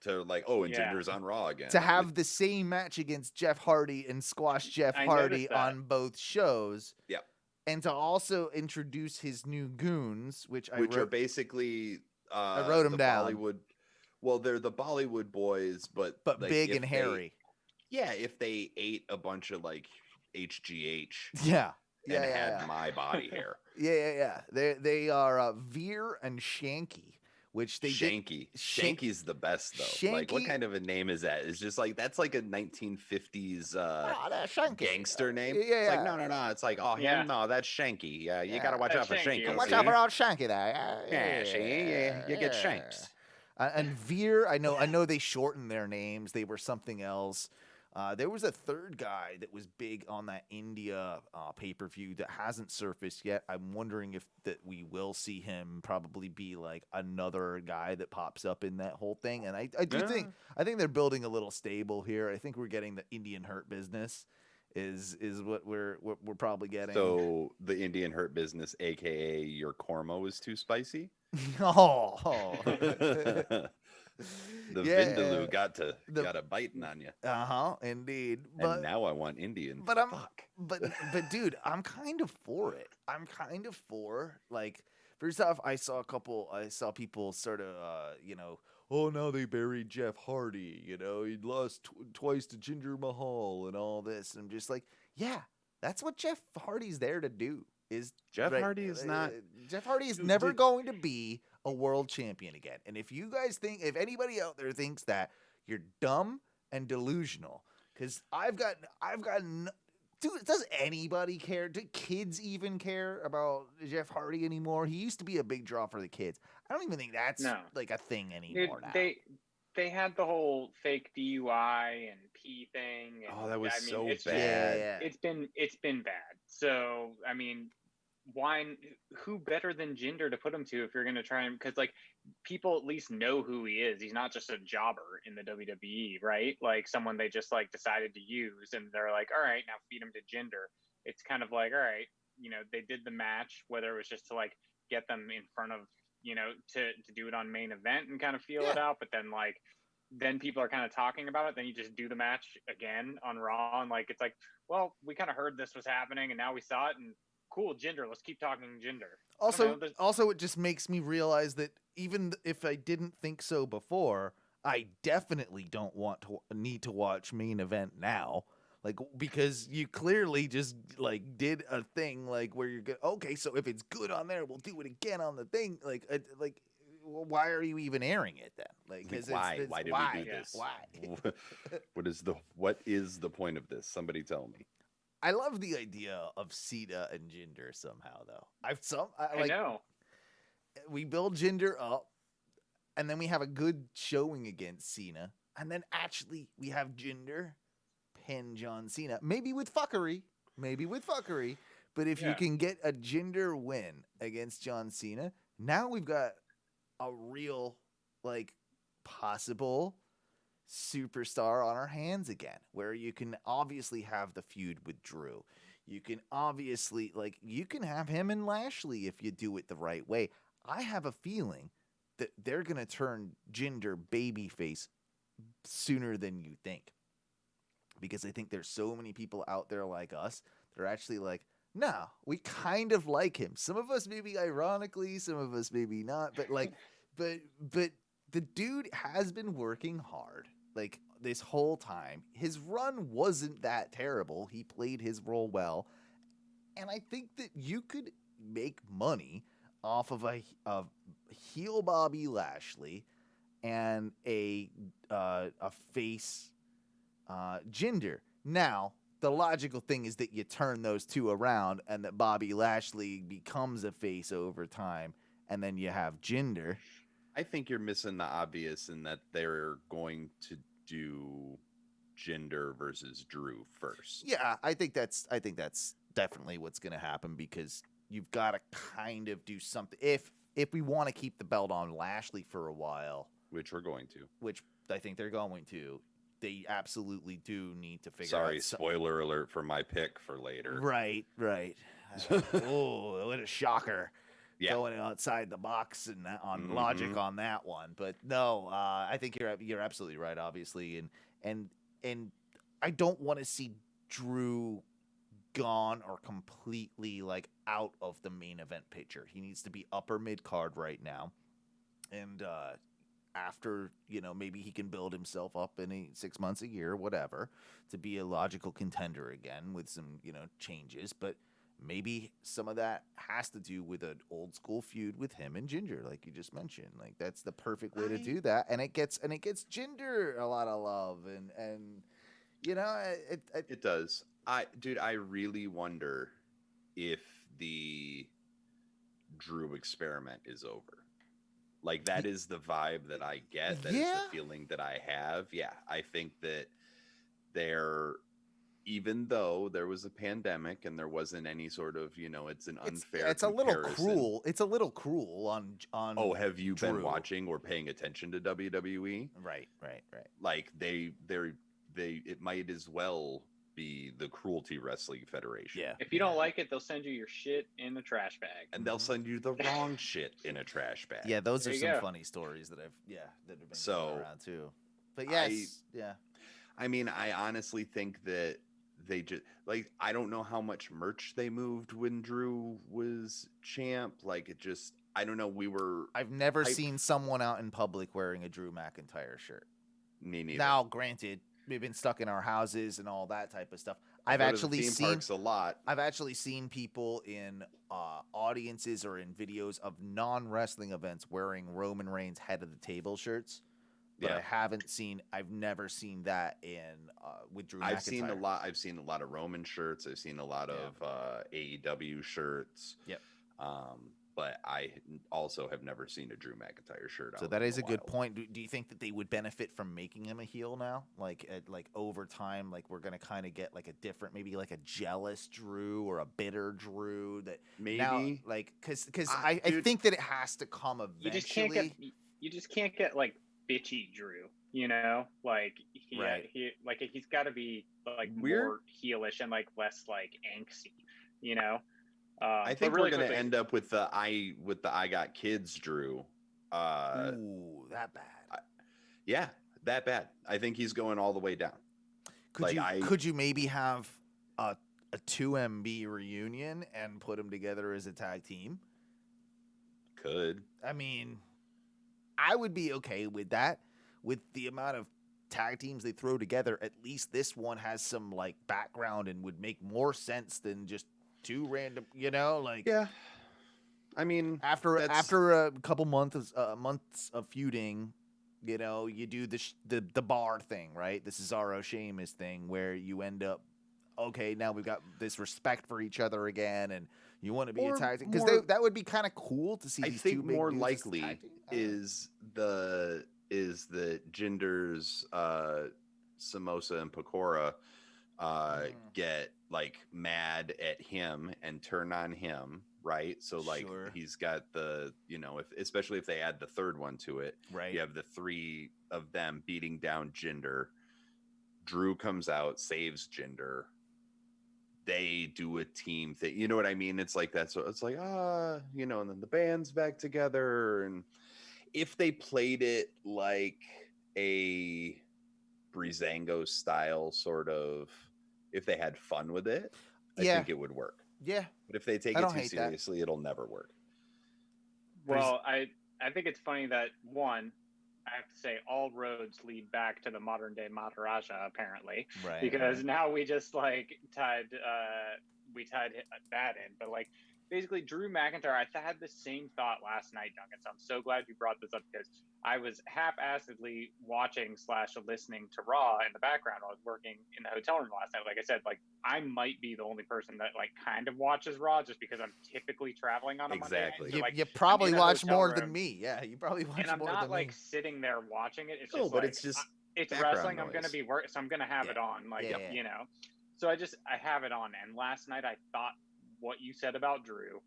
to like, oh, and Yeah. Jinder's on Raw again. to have the same match against Jeff Hardy and squash Jeff I Hardy noticed that. on both shows. Yep. And to also introduce his new goons, which I which are wrote. basically I wrote 'em the down. Bollywood. Well, they're the Bollywood boys, but like, big if and they- hairy. Yeah, if they ate a bunch of like HGH Yeah. and Yeah, had yeah. my body hair. Yeah. They are Veer and Shanky, which they did. Shanky. Shanky's the best though. Like, what Shanky- kind of a name is that? It's just like that's like a 1950s Oh, that's Shanky. gangster name. Yeah, It's like yeah. no. It's like, oh, Yeah. him? No, that's Shanky. Yeah, you Yeah, gotta watch out that's for Shanky, Shanky. okay. Watch see? out for old Shanky there. Yeah, see, yeah, you get yeah. shanks. And Veer, I know they shortened their names. They were something else. There was a third guy that was big on that India pay-per-view that hasn't surfaced yet. I'm wondering if that we will see him probably be like another guy that pops up in that whole thing. And I do Yeah. think they're building a little stable here. I think we're getting the Indian Hurt Business is what we're probably getting. So the Indian Hurt Business, aka your Cormo, is too spicy. oh. The Yeah. Vindaloo got a biting on you, Indeed. and now I want Indian. But I'm Fuck. but dude, I'm kind of for it. I'm kind of for like first off, I saw people sort of oh, now they buried Jeff Hardy. You know, he lost twice to Jinder Mahal and all this. And I'm just like, yeah, that's what Jeff Hardy's there to do. Is Jeff Hardy is not. Jeff Hardy is Dude, never going to be a world champion again. And if you guys think, if anybody out there thinks that, you're dumb and delusional. Because dude, does anybody care? Do kids even care about Jeff Hardy anymore? He used to be a big draw for the kids. I don't even think that's like a thing anymore now. They had the whole fake DUI and pee thing. And, oh, that was so it's bad. It's been bad. So I mean, who better than Jinder to put him to if you're gonna try him? Because like people at least know who he is. He's not just a jobber in the WWE, right? Like someone they just like decided to use, and they're like, all right, now feed him to Jinder. It's kind of like, all right, you know, they did the match, whether it was just to like get them in front of, you know, to do it on main event and kind of feel it out, but then people are kind of talking about it, then you just do the match again on Raw, and like it's like, well, we kind of heard this was happening and now we saw it, and cool, Jinder, let's keep talking Jinder. Also it just makes me realize that even if I didn't think so before, I definitely don't need to watch main event now. Like, because you clearly just like did a thing like where you're good. Okay, so if it's good on there, we'll do it again on the thing. Like why are you even airing it then? Like, why did we do this? Why? what is the point of this? Somebody tell me. I love the idea of Cena and Jinder somehow, though. I know. We build Jinder up, and then we have a good showing against Cena, and then actually we have Jinder pin John Cena, maybe with fuckery, but if you can get a Jinder win against John Cena, now we've got a real, like, possible superstar on our hands again, where you can obviously have the feud with Drew. You can obviously, like, you can have him and Lashley if you do it the right way. I have a feeling that they're going to turn Jinder babyface sooner than you think. Because I think there's so many people out there like us that are actually like, no, we kind of like him. Some of us maybe ironically, some of us maybe not, but like, but the dude has been working hard like this whole time. His run wasn't that terrible. He played his role well. And I think that you could make money off of a heel Bobby Lashley and a face Jinder. Now, the logical thing is that you turn those two around and that Bobby Lashley becomes a face over time, and then you have Jinder. I think you're missing the obvious in that they're going to do Jinder versus Drew first. Yeah, I think that's definitely what's going to happen, because you've got to kind of do something if we want to keep the belt on Lashley for a while, which we're going to. Which I think they're going to. They absolutely do need to figure out. Sorry, spoiler alert for my pick for later. Right. Oh, what a shocker. Yeah. Going outside the box and on logic on that one. But no, I think you're absolutely right, obviously. And I don't want to see Drew gone or completely like out of the main event picture. He needs to be upper mid card right now. And after, maybe he can build himself up in 6 months, a year, whatever, to be a logical contender again with some, changes. But maybe some of that has to do with an old school feud with him and Jinder, like you just mentioned. Like, that's the perfect way to do that. And it gets Jinder a lot of love. And it does. I really wonder if the Drew experiment is over. Like, that is the vibe that I get. That is the feeling that I have. Yeah, I think that even though there was a pandemic and there wasn't any sort of, it's an unfair it's comparison. A little cruel. It's a little cruel on Oh, have you Drew. been watching or paying attention to WWE? Right. Like, it might as well be the Cruelty Wrestling Federation. Yeah. If you don't like it, they'll send you your shit in the trash bag. And they'll send you the wrong shit in a trash bag. Yeah, those are some funny stories that have been going around too. But yes, I mean, I honestly think that they just, like, I don't know how much merch they moved when Drew was champ. Like, I don't know. I've never seen someone out in public wearing a Drew McIntyre shirt. Me neither. Now, granted, we've been stuck in our houses and all that type of stuff. I've go to actually the theme seen parks a lot. I've actually seen people in audiences or in videos of non-wrestling events wearing Roman Reigns head of the table shirts. But I've never seen that with Drew McIntyre. I've seen a lot of Roman shirts. I've seen a lot of AEW shirts. Yep. But I also have never seen a Drew McIntyre shirt. So that is a good point. Do you think that they would benefit from making him a heel now? Like over time, like we're gonna kind of get like a different, maybe like a jealous Drew or a bitter Drew that maybe now, like because I think that it has to come eventually. You just can't get like bitchy Drew. You know, like he's got to be like more heelish and like less like angsty. You know. I think we're going to end up with the I got kids Drew. Ooh, that bad. That bad. I think he's going all the way down. Could you maybe have a 2MB reunion and put them together as a tag team? Could. I mean, I would be okay with that. With the amount of tag teams they throw together, at least this one has some like background and would make more sense than just two random, I mean, after a couple months of feuding, you do the bar thing, right? The Cesaro Sheamus thing where you end up, okay, now we've got this respect for each other again, and you want to be a tag team because that would be kind of cool to see. I these think two big more dudes likely is the Jinder's Samosa and Pecora get like mad at him and turn on him, right? So like he's got the, especially if they add the third one to it, right? You have the three of them beating down Jinder. Drew comes out, saves Jinder. They do a team thing. You know what I mean? It's like that. So it's like, and then the band's back together. And if they played it like a Breezango style sort of, if they had fun with it, I think it would work. Yeah. But if they take it too seriously, it'll never work. Well, I think it's funny that one, I have to say all roads lead back to the modern day Maharaja apparently. Right. Because now we just like tied that in. But like basically Drew McIntyre, I had the same thought last night, Duncan. So I'm so glad you brought this up because I was half-assedly watching / listening to Raw in the background while I was working in the hotel room last night. Like I said, like I might be the only person that like kind of watches Raw just because I'm typically traveling on a Monday night. So, you probably watch more than me. Yeah, you probably watch more than me. And I'm not like sitting there watching it. It's just but it's just it's wrestling. Noise. I'm going to be working, so I'm going to have it on. Like So I have it on. And last night I thought what you said about Drew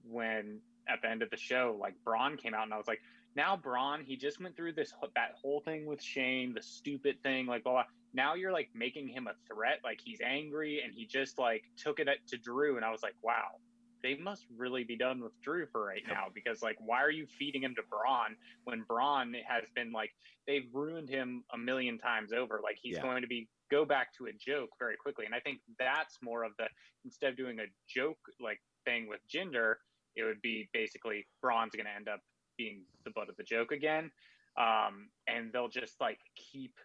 when at the end of the show, like Braun came out and I was like, now Braun, he just went through that whole thing with Shane, the stupid thing, like blah, blah. Now you're like making him a threat, like he's angry and he just like took it to Drew and I was like, wow, they must really be done with Drew for right now because like why are you feeding him to Braun when Braun has been like they've ruined him a million times over, like he's going to go back to a joke very quickly. And I think that's more of the, instead of doing a joke like thing with Jinder, it would be basically Braun's going to end up being the butt of the joke again. And they'll just like keep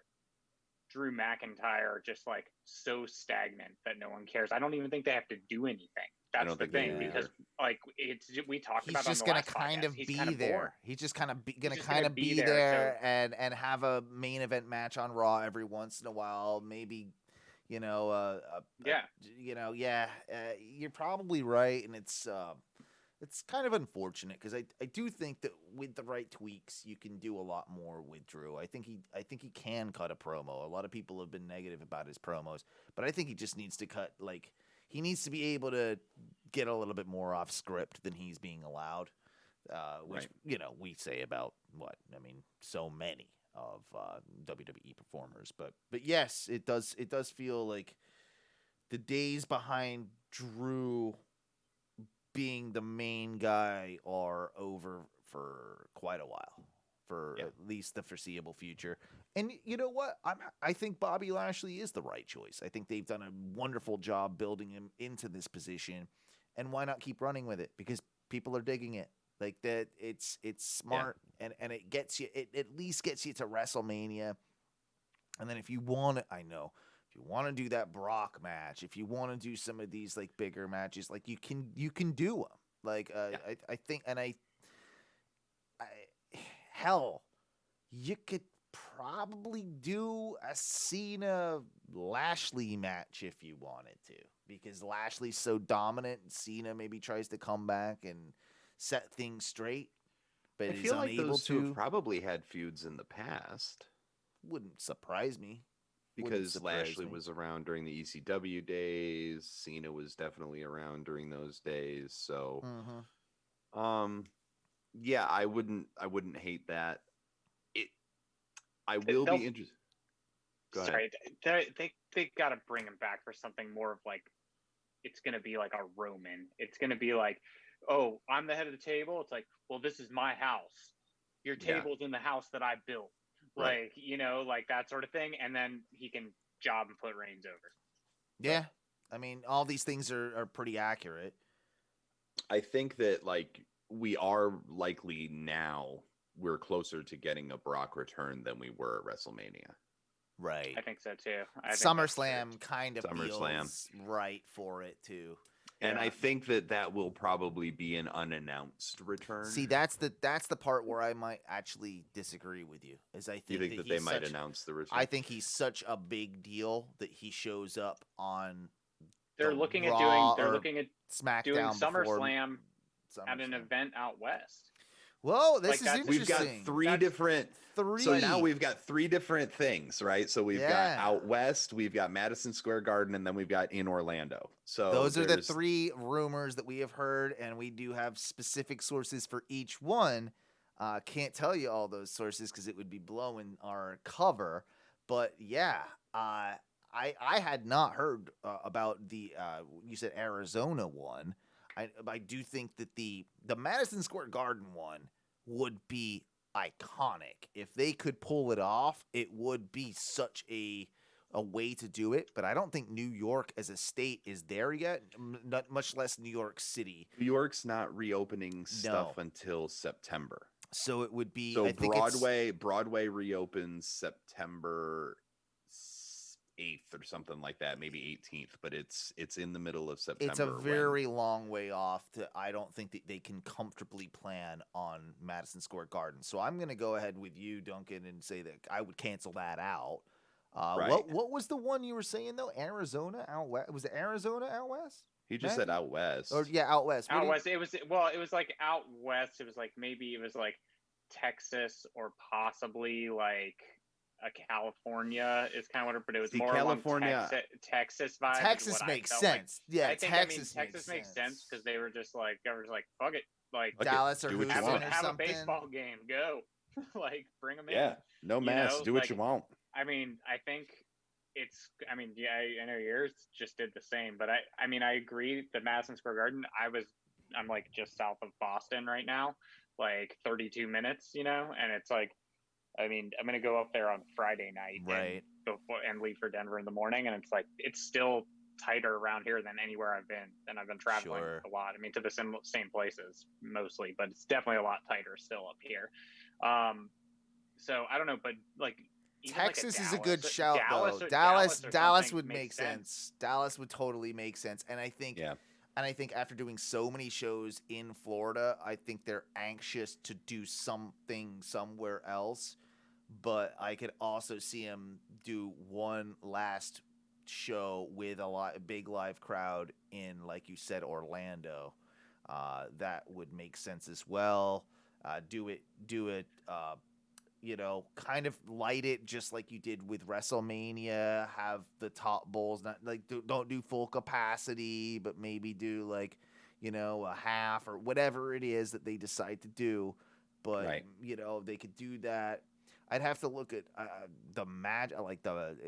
Drew McIntyre just like so stagnant that no one cares. I don't even think they have to do anything. That's the thing because like we talked about. He's just gonna kind of be there. He's just kind of gonna be there and have a main event match on Raw every once in a while. Maybe, you're probably right, and it's kind of unfortunate because I do think that with the right tweaks, you can do a lot more with Drew. I think he can cut a promo. A lot of people have been negative about his promos, but I think he just needs to cut he needs to be able to get a little bit more off script than he's being allowed, which we say about so many of WWE performers. But yes, it does feel like the days behind Drew being the main guy are over for quite a while, for at least the foreseeable future. And you know what? I think Bobby Lashley is the right choice. I think they've done a wonderful job building him into this position. And why not keep running with it? Because people are digging it. Like that, it's smart, and it gets you. It at least gets you to WrestleMania, and then if you want to, if you want to do that Brock match, if you want to do some of these like bigger matches, like you can do them. Like I think, and I hell, you could probably do a Cena Lashley match if you wanted to, because Lashley's so dominant, and Cena maybe tries to come back and set things straight, but I he's feel like unable those two to. have probably had feuds in the past Wouldn't surprise me. because Lashley was around during the ECW days. Cena was definitely around during those days. So, yeah, I wouldn't hate that. I will be interested. Go ahead. Sorry, they got to bring him back for something more of like, it's going to be like a Roman. It's going to be like, oh, I'm the head of the table. It's like, well, this is my house. Your table's in the house that I built. Right. Like, you know, like that sort of thing. And then he can job and put Reigns over. Yeah. I mean, all these things are pretty accurate. I think that, like, we are likely now, we're closer to getting a Brock return than we were at WrestleMania. Right. I think so too. SummerSlam kind of feels right for it too. And I think that will probably be an unannounced return. See, that's the part where I might actually disagree with you. Is I think you think that they might announce the return? I think he's such a big deal that he shows up on. They're looking at SmackDown doing SummerSlam at an event out west. Whoa, this is interesting. We've got three different. So now we've got three different things, right? So we've got out west, we've got Madison Square Garden, and then we've got in Orlando. So those are the three rumors that we have heard, and we do have specific sources for each one. Can't tell you all those sources because it would be blowing our cover. But yeah, I had not heard about the you said Arizona one. I do think that the Madison Square Garden one would be iconic. If they could pull it off, it would be such a way to do it. But I don't think New York as a state is there yet, not much less New York City. New York's not reopening stuff until September. So it would be. So I think Broadway reopens September 8th or something like that, maybe 18th, but it's in the middle of September. It's a very long way off. I don't think that they can comfortably plan on Madison Square Garden. So I'm going to go ahead with you, Duncan, and say that I would cancel that out. Right. What was the one you were saying though? Arizona out west? Was it Arizona out west? He just said out west. Or out west. Out west. It was like out west. It was like maybe it was like Texas or possibly like a California is kind of what, but it was more California, Texas vibe. Texas makes sense. Like. Yeah, Texas makes sense because they were just like, fuck it, like Dallas or Houston or have something. A baseball game, go, like bring them in. Yeah, no mess, do what you want. I mean, I think I know yours just did the same, but I agree. The Madison Square Garden, I'm like just south of Boston right now, like 32 minutes, and it's like. I mean, I'm going to go up there on Friday night and leave for Denver in the morning. And it's like, it's still tighter around here than anywhere I've been. And I've been traveling a lot. I mean, to the same places mostly, but it's definitely a lot tighter still up here. So I don't know, but like Texas is a good shout though. Dallas would make sense. Dallas would totally make sense. And I think, And I think after doing so many shows in Florida, I think they're anxious to do something somewhere else. But I could also see him do one last show with a big live crowd in, like you said, Orlando. That would make sense as well. Do it. Kind of light it just like you did with WrestleMania. Have the top bowls, not like don't do full capacity, but maybe do a half or whatever it is that they decide to do. But they could do that. I'd have to look at the Magic,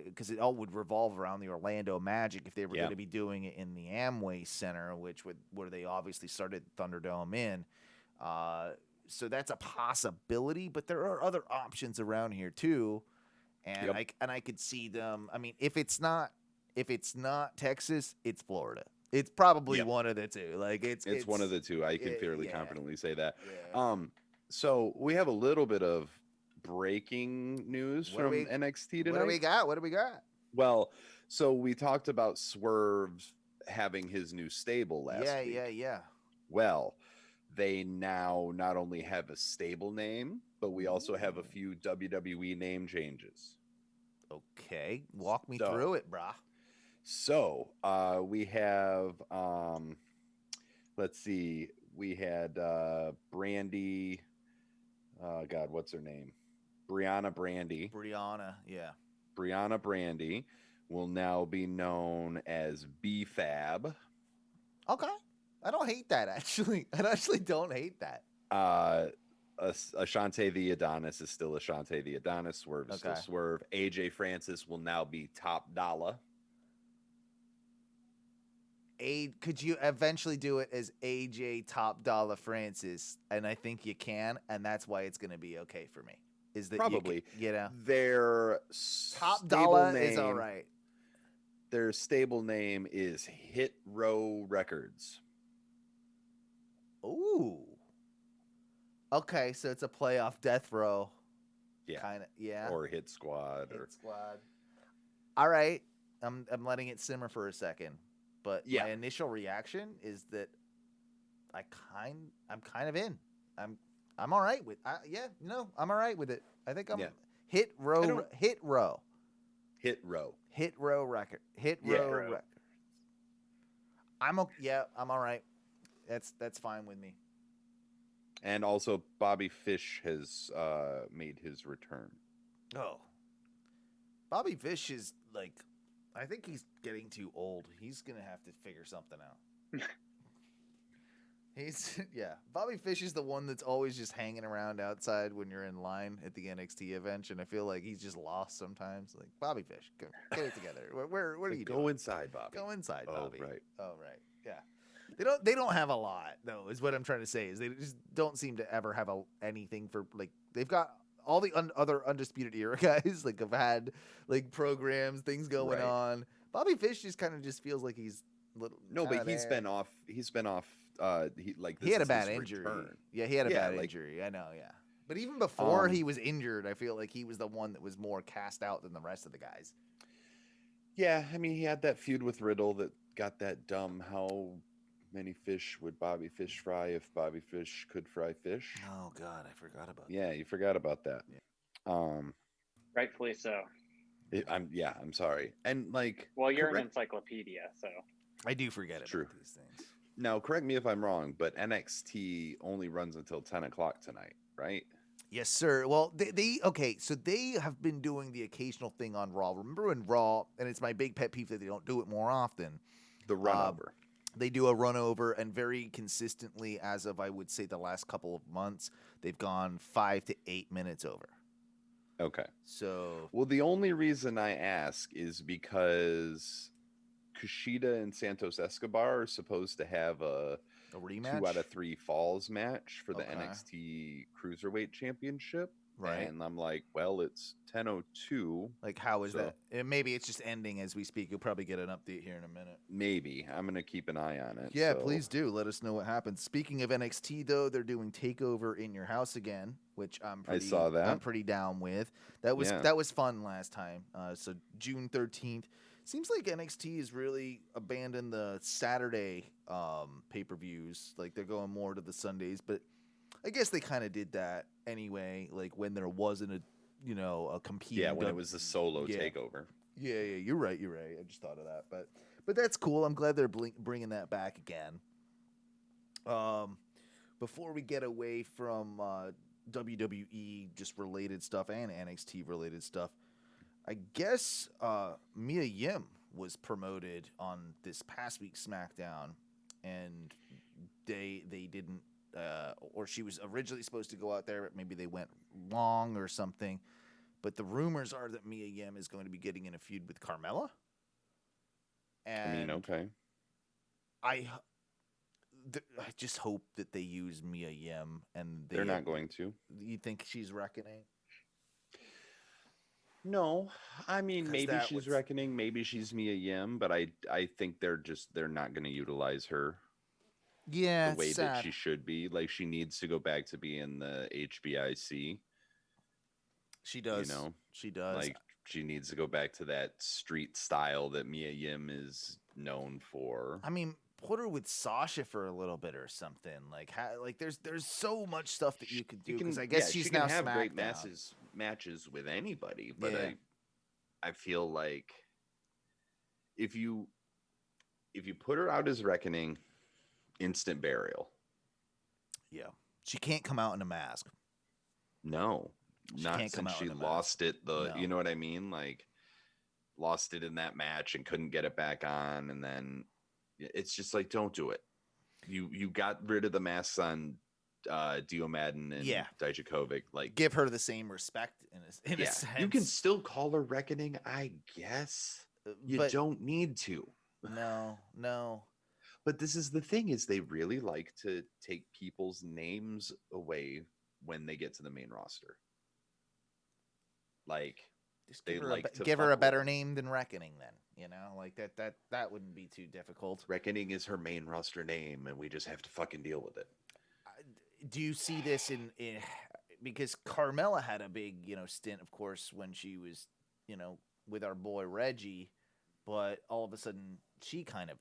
because it all would revolve around the Orlando Magic if they were going to be doing it in the Amway Center, where they obviously started Thunderdome in. So that's a possibility, but there are other options around here too, and I could see them. I mean, if it's not Texas, it's Florida. It's probably Yep. one of the two. Like it's one of the two. I can fairly yeah. confidently say that. Yeah. So we have a little bit of breaking news What do from we- NXT tonight. What do we got? What do we got? Well, so we talked about Swerve having his new stable last week. Yeah. Well, they now not only have a stable name, but we also have a few WWE name changes. Okay, walk me through it, brah. So we have, let's see, we had Brandy. God, what's her name? Brianna Brandy. Brianna Brandy will now be known as B-Fab. Okay. I don't hate that, actually. I actually don't hate that. Ashante the Adonis is still Ashante the Adonis. Swerve is still Swerve. AJ Francis will now be Top Dollar. Could you eventually do it as AJ Top Dollar Francis? And I think you can, and that's why it's going to be okay for me. Is that probably you know their Top Dollar name, is all right. Their stable name is Hit Row Records. Ooh. Okay, so it's a playoff death row. Yeah. Kind of, yeah. Or Hit Squad. Squad. All right. I'm letting it simmer for a second. But my initial reaction is that I'm kind of in. I'm all right with I'm all right with it. I think I'm Hit Row record. Hit Row record. I'm all right. That's fine with me. And also Bobby Fish has made his return. Oh. Bobby Fish is like, I think he's getting too old. He's going to have to figure something out. Bobby Fish is the one that's always just hanging around outside when you're in line at the NXT event, and I feel like he's just lost sometimes. Like, Bobby Fish, get it together. Where are you doing? Go inside, Bobby. Go inside, Bobby. Oh, right. Yeah. They don't have a lot, though, is what I'm trying to say. Is they just don't seem to ever have anything for, like, they've got all the other Undisputed Era guys, like, have had, like, programs, things going on. Bobby Fish just kind of just feels like he's little. No, but he's been off. He had a bad injury. Return. Yeah, he had a bad injury. I know, yeah. But even before he was injured, I feel like he was the one that was more cast out than the rest of the guys. Yeah, I mean, he had that feud with Riddle that got that dumb. How many fish would Bobby Fish fry if Bobby Fish could fry fish? Oh God, I forgot about that. Yeah, you forgot about that. Yeah. Rightfully so. I'm sorry. And like, well, you're an encyclopedia, so I do forget about these things. Now, correct me if I'm wrong, but NXT only runs until 10 o'clock tonight, right? Yes, sir. Well, so they have been doing the occasional thing on Raw. Remember when Raw, and it's my big pet peeve that they don't do it more often. The run over. They do a run over, and very consistently, as of I would say the last couple of months, they've gone 5 to 8 minutes over. Okay. So, well, the only reason I ask is because Kushida and Santos Escobar are supposed to have a rematch, 2 out of 3 falls match for the NXT Cruiserweight Championship. Right. And I'm like, well, it's 10:02. Like, how is that? Maybe it's just ending as we speak. You'll probably get an update here in a minute. Maybe. I'm going to keep an eye on it. Yeah, please do. Let us know what happens. Speaking of NXT, though, they're doing Takeover in Your House again, which I saw that. I'm pretty down with. That was fun last time. So June 13th. Seems like NXT has really abandoned the Saturday pay-per-views. Like, they're going more to the Sundays, but I guess they kind of did that anyway, like when there wasn't a competing. Yeah, when it was a solo takeover. Yeah, you're right. I just thought of that, but that's cool. I'm glad they're bringing that back again. Before we get away from WWE just related stuff and NXT related stuff, I guess Mia Yim was promoted on this past week's SmackDown, and they didn't. Or she was originally supposed to go out there, but maybe they went wrong or something. But the rumors are that Mia Yim is going to be getting in a feud with Carmella. And okay. I just hope that they use Mia Yim, and they're not going to. You think she's reckoning? No, I mean 'Cause maybe that she's would- Reckoning, maybe she's Mia Yim, but I think they're not going to utilize her Yeah, the it's way that sad. she should be. Like she needs to go back to being the HBIC. She does. You know, She does. like she needs to go back to that street style that Mia Yim is known for. I mean, put her with Sasha for a little bit or something. Like, there's so much stuff that you could do. Because I guess she's she now can have great SmackDown. matches with anybody, but Yeah. I feel like if you put her out as Reckoning, instant burial. Yeah, she can't come out in a mask. No, She not can't come since out she in a mask. lost it. No. You know what I mean? Like lost it in that match and couldn't get it back on, and then it's just like, don't do it. You got rid of the masks on Dio Madden and Dijakovic. Like Give her the same respect in a sense. You can still call her Reckoning, I guess. You don't need to. No. But this is the thing, is they really like to take people's names away when they get to the main roster. Like Just they give her a better name than Reckoning, then. You know, like that wouldn't be too difficult. Reckoning is her main roster name, and we just have to fucking deal with it. Do you see this in because Carmella had a big, stint, of course, when she was, with our boy Reggie, but all of a sudden she kind of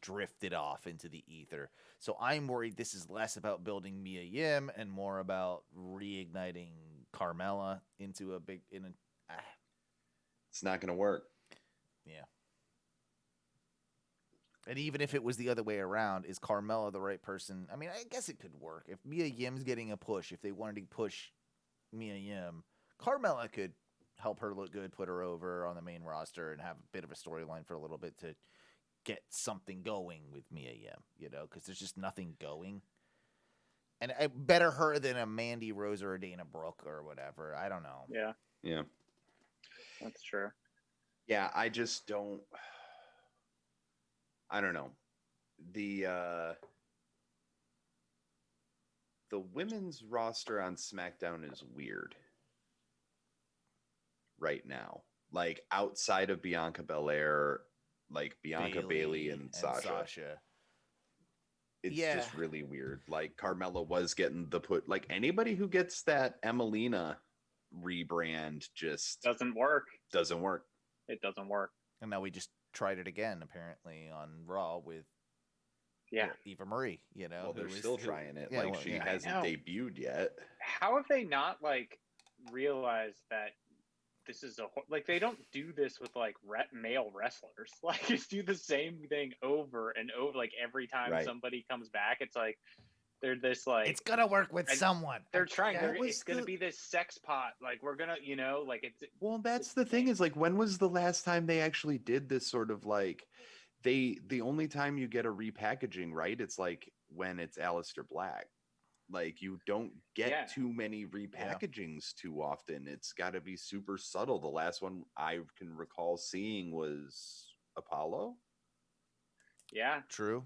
drifted off into the ether. So I'm worried this is less about building Mia Yim and more about reigniting Carmella into a big It's not going to work. Yeah. And even if it was the other way around, is Carmella the right person? I mean, I guess it could work. If Mia Yim's getting a push, if they wanted to push Mia Yim, Carmella could help her look good, put her over on the main roster, and have a bit of a storyline for a little bit to get something going with Mia Yim, because there's just nothing going. And better her than a Mandy Rose or a Dana Brooke or whatever. I don't know. Yeah. That's true. Yeah, I just don't. I don't know. The women's roster on SmackDown is weird right now. Like outside of Bianca Belair, like Bianca Bailey and Sasha. It's just really weird. Like Carmella was getting the put. Like anybody who gets that Emelina rebrand just doesn't work. It doesn't work. And now we just tried it again, apparently, on Raw with Eva Marie. Well, they're still trying it. She hasn't debuted yet. How have they not realized that this is they don't do this with male wrestlers. Like just do the same thing over and over. Like every time somebody comes back, it's like they're this it's gonna work with someone. They're trying. It's gonna be this sex pot. Like we're gonna, it's. Well, that's the thing is when was the last time they actually did this sort of the only time you get a repackaging, right? It's when it's Aleister Black. Like you don't get too many repackagings too often. It's got to be super subtle. The last one I can recall seeing was Apollo. Yeah. True.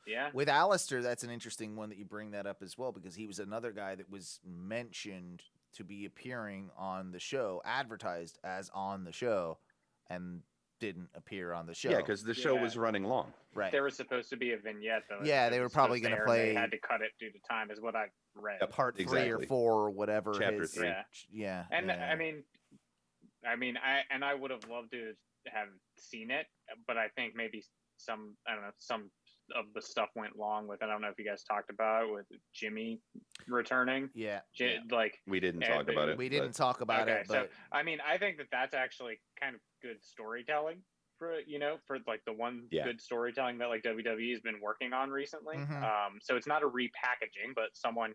Yeah. With Aleister, that's an interesting one that you bring that up as well, because he was another guy that was mentioned to be appearing on the show, advertised as on the show, and didn't appear on the show. Yeah, because the show was running long. Right. There was supposed to be a vignette, though. Yeah, they were probably going to play. They had to cut it due to time, is what I read. Part 3 or 4 or whatever. Chapter 3. Yeah. And I mean, I would have loved to have seen it, but I think maybe some of the stuff went long with it. I don't know if you guys talked about it with Jimmy returning. Yeah. We didn't talk about it. We didn't talk about it. But... So, I mean, I think that's actually kind of good storytelling for the one good storytelling that WWE has been working on recently. Mm-hmm. So it's not a repackaging, but someone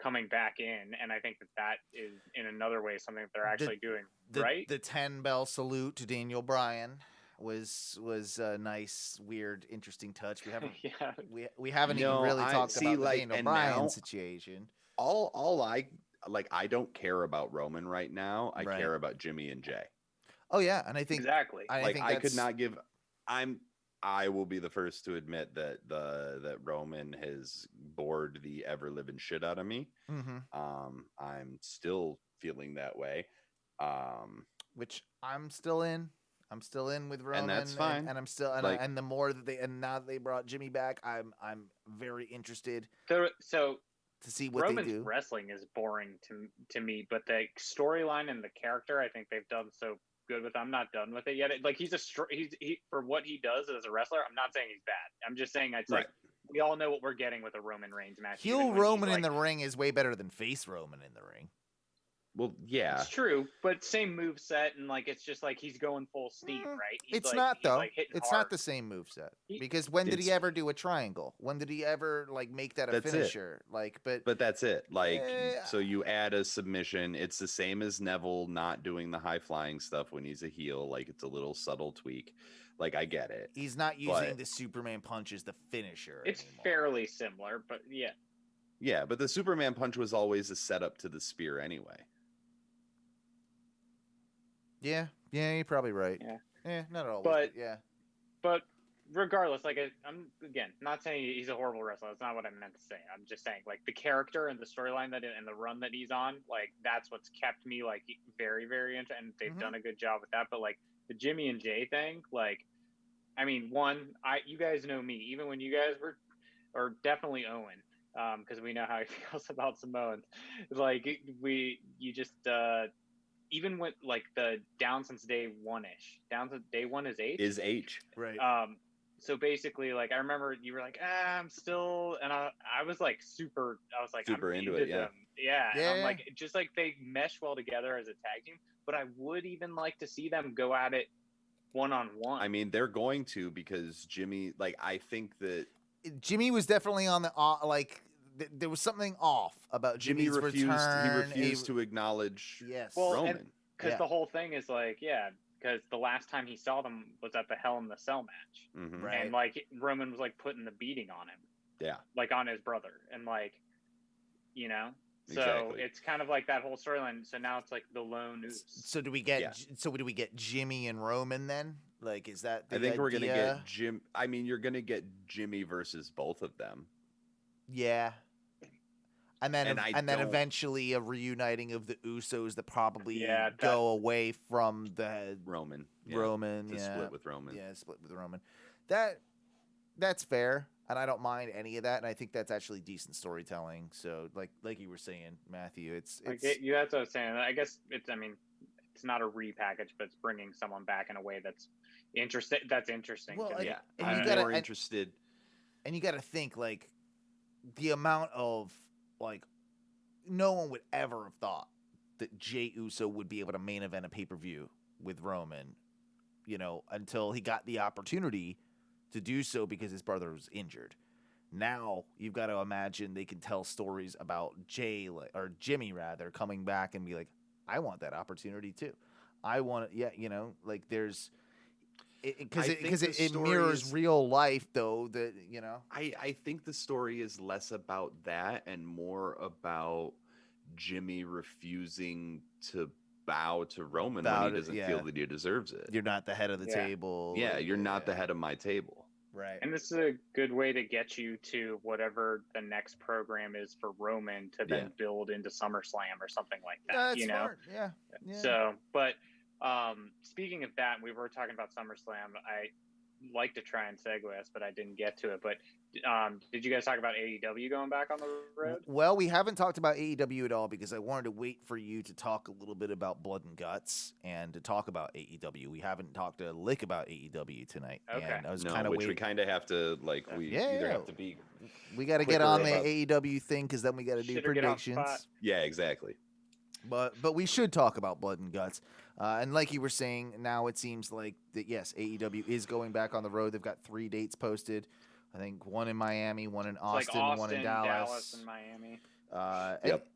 coming back in, and I think that is in another way something that they're actually doing right. The 10-bell salute to Daniel Bryan was a nice, weird, interesting touch. We haven't we haven't even really talked about the Daniel Bryan situation. All I don't care about Roman right now. I care about Jimmy and Jay. Oh yeah, and I think exactly. I could not give. I will be the first to admit that Roman has bored the ever living shit out of me. Mm-hmm. I'm still feeling that way. Which I'm still in. I'm still in with Roman, And that's fine. and I'm still and the more that now that they brought Jimmy back, I'm very interested So to see what Roman's they do. wrestling is boring to me, but the storyline and the character, I think they've done so good with. I'm not done with it yet. Like he's for what he does as a wrestler. I'm not saying he's bad. I'm just saying it's like we all know what we're getting with a Roman Reigns match. Heel Roman in the ring is way better than face Roman in the ring. Well, yeah, it's true, but same move set, and like it's just like he's going full steam, right? It's not though. It's not the same move set because when did he ever do a triangle? When did he ever like make that a finisher? Like, but that's it. Like, so you add a submission. It's the same as Neville not doing the high flying stuff when he's a heel. Like, it's a little subtle tweak. Like, I get it. He's not using the Superman punch as the finisher. It's fairly similar, but yeah. Yeah, but the Superman punch was always a setup to the spear anyway. Yeah, you're probably right. Yeah, not always, but yeah. But regardless, like I'm again not saying he's a horrible wrestler. That's not what I meant to say. I'm just saying like the character and the storyline and the run that he's on, like that's what's kept me like very, very interested. And they've done a good job with that. But like the Jimmy and Jay thing, like, I mean, you guys know me, even when you guys were, or definitely Owen, because we know how he feels about Samoans. Like you just. Even with like the down since day one-ish, down to day one is H, right? So basically, like I remember you were like, I'm still, and I was like super into it, yeah. And I'm like, just like they mesh well together as a tag team. But I would even like to see them go at it one-on-one. I mean, they're going to because Jimmy, like, I think that Jimmy was definitely on the like. There was something off about Jimmy's return. He refused to acknowledge Roman. Because the whole thing is like, because the last time he saw them was at the Hell in the Cell match. Mm-hmm. Right. And like Roman was like putting the beating on him. Yeah. Like on his brother. And like, you know? So it's kind of like that whole storyline. So now it's like the lone news. So do we get Jimmy and Roman then? Like, is that the I think idea? We're going to get Jim. I mean, you're going to get Jimmy versus both of them. Yeah. And then eventually a reuniting of the Usos that probably go away from the Roman. Split with Roman. Yeah, split with Roman. That's fair, and I don't mind any of that, and I think that's actually decent storytelling. So, like you were saying, Matthew, it's that's what I was saying. I guess it's not a repackage, but it's bringing someone back in a way that's interesting. That's interesting. Well, and I'm more interested. And you got to think like the amount of. Like, no one would ever have thought that Jey Uso would be able to main event a pay-per-view with Roman, until he got the opportunity to do so because his brother was injured. Now, you've got to imagine they can tell stories about Jimmy, coming back and be like, I want that opportunity too. I want it, like there's... Because it mirrors real life, though. That I think the story is less about that and more about Jimmy refusing to bow to Roman when he doesn't feel that he deserves it. You're not the head of the table. Yeah, you're not the head of my table. Right. And this is a good way to get you to whatever the next program is for Roman to then build into SummerSlam or something like that. That's smart. Yeah. So, but. Speaking of that, we were talking about SummerSlam. I like to try and segue us, but I didn't get to it. But did you guys talk about AEW going back on the road? Well, we haven't talked about AEW at all because I wanted to wait for you to talk a little bit about Blood and Guts and to talk about AEW. We haven't talked a lick about AEW tonight. Okay. And I was kind of waiting. We kind of have to either have to be. We got to get on the AEW thing because then we got to do predictions. Yeah, exactly. But we should talk about Blood and Guts. And like you were saying, now it seems like that, yes, AEW is going back on the road. They've got 3 dates posted. I think one in Miami, one in Austin, one in Dallas, and Miami.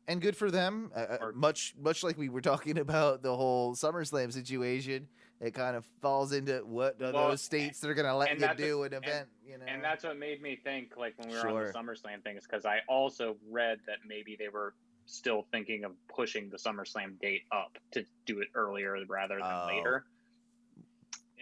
And good for them. Much like we were talking about the whole SummerSlam situation, it kind of falls into what are those states that are going to let you do an event. And that's what made me think, like when we were on the SummerSlam thing, is because I also read that maybe they were still thinking of pushing the SummerSlam date up to do it earlier rather than later.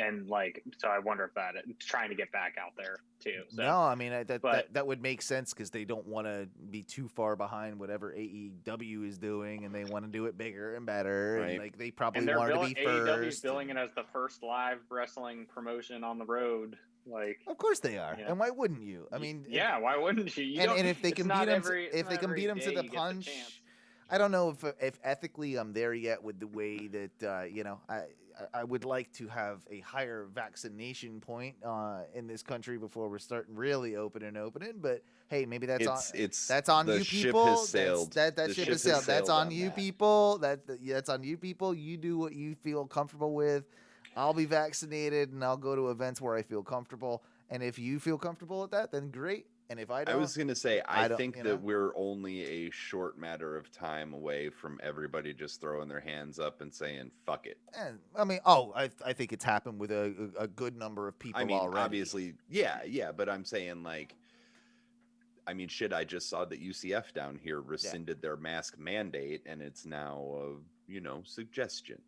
And like, so I wonder if that trying to get back out there too. So, no, I mean that would make sense because they don't want to be too far behind whatever AEW is doing, and they want to do it bigger and better. Right. And like they probably and wanted to be AEW's first. billing it as the first live wrestling promotion on the road. Like, Of course they are, Yeah. and why wouldn't you? I mean, yeah, why wouldn't you? and if they it's can not beat them, every- it's if they not can every beat them to day the you get punch. chance. I don't know if ethically I'm there yet with the way that you know I would like to have a higher vaccination point in this country before we're starting really opening. But hey, maybe that's on the you ship people. has sailed. That The ship ship has sailed. has That's sailed on on you that. people. That's on you people. You do what you feel comfortable with. I'll be vaccinated and I'll go to events where I feel comfortable. And if you feel comfortable with that, then great. And if I don't, I was going to say, I don't, think you that know? we're only a short matter of time away from everybody just throwing their hands up and saying, fuck it. And, I mean, I think it's happened with a good number of people I mean, already. obviously, yeah, but I'm saying, like, I mean, shit, I just saw that UCF down here rescinded their mask mandate, and it's now a, suggestion.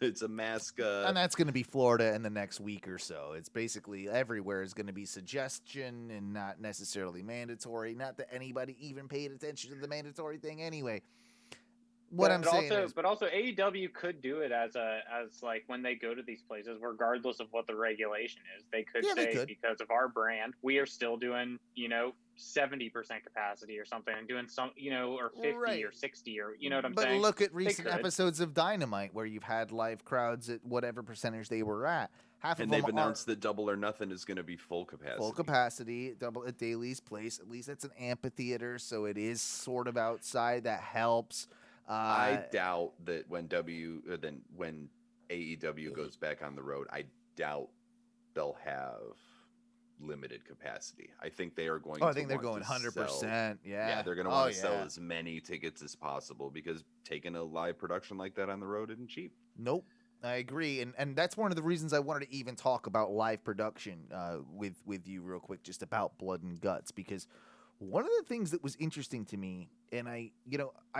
It's a mask. And that's going to be Florida in the next week or so. It's basically everywhere is going to be suggestion and not necessarily mandatory. Not that anybody even paid attention to the mandatory thing anyway. But also AEW could do it as like when they go to these places, regardless of what the regulation is, they could say because of our brand, we are still doing 70% capacity or something, and doing some or 50 or 60 or what I'm saying. But look at recent episodes of Dynamite where you've had live crowds at whatever percentage they were at. And they've announced that Double or Nothing is going to be full capacity. Full capacity, double at Daly's Place. At least it's an amphitheater, so it is sort of outside. That helps. I doubt that when AEW goes back on the road, I doubt they'll have limited capacity. I think they are going. I think they're going 100%. Yeah, they're going to want to sell as many tickets as possible because taking a live production like that on the road isn't cheap. Nope. I agree, and that's one of the reasons I wanted to even talk about live production with you real quick, just about Blood and Guts, because one of the things that was interesting to me, and I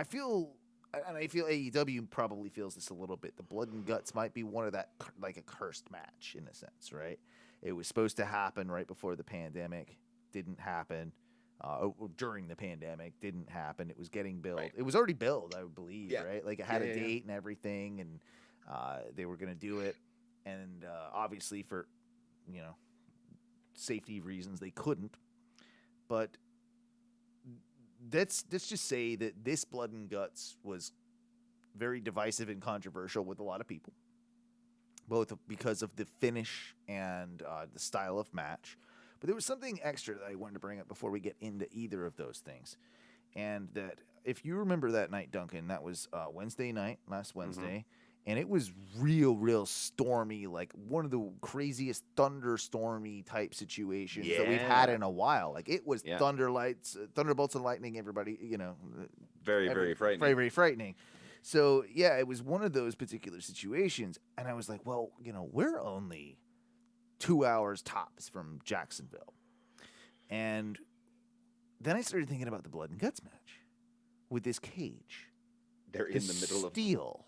feel AEW probably feels this a little bit. The Blood and Guts might be one of that, like a cursed match in a sense, right? It was supposed to happen right before the pandemic, didn't happen. During the pandemic, didn't happen. It was getting billed. Right. It was already billed, I believe, right? Like it had a date and everything, and they were going to do it. And obviously for, safety reasons, they couldn't. But let's just say that this Blood and Guts was very divisive and controversial with a lot of people, both because of the finish and the style of match. But there was something extra that I wanted to bring up before we get into either of those things. And that, if you remember that night, Duncan, that was Wednesday night, last Wednesday. And it was real stormy, like one of the craziest thunderstormy type situations that we've had in a while. Like it was thunderbolts and lightning, everybody, very frightening. Very, very frightening. So, yeah, it was one of those particular situations. And I was like, well, we're only 2 hours tops from Jacksonville. And then I started thinking about the Blood and Guts match with this cage. They're in the middle of steel.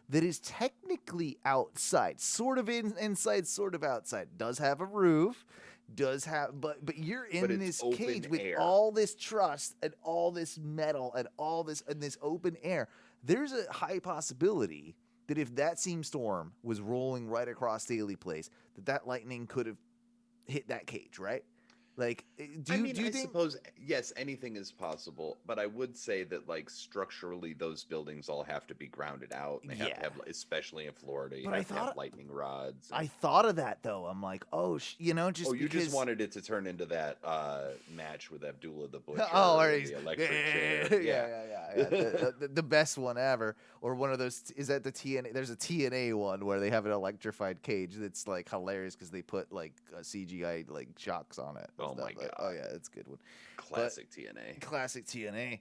That is technically outside, sort of inside, sort of outside. Does have a roof, but you're in this cage with all this truss and all this metal and all this and this open air. There's a high possibility that if that seam storm was rolling right across Daly Place, that lightning could have hit that cage, right? Like, do you think? Suppose, yes, anything is possible, but I would say that, like, structurally, those buildings all have to be grounded out. And they have to have, especially in Florida, you have to have lightning rods. I thought of that, though. I'm like, just you just wanted it to turn into that match with Abdullah the Butcher, the electric chair. Yeah. The best one ever. Or one of those, is that the TNA? There's a TNA one where they have an electrified cage that's, like, hilarious because they put, like, CGI, like, shocks on it. Oh my god! Oh yeah, it's a good one. Classic TNA.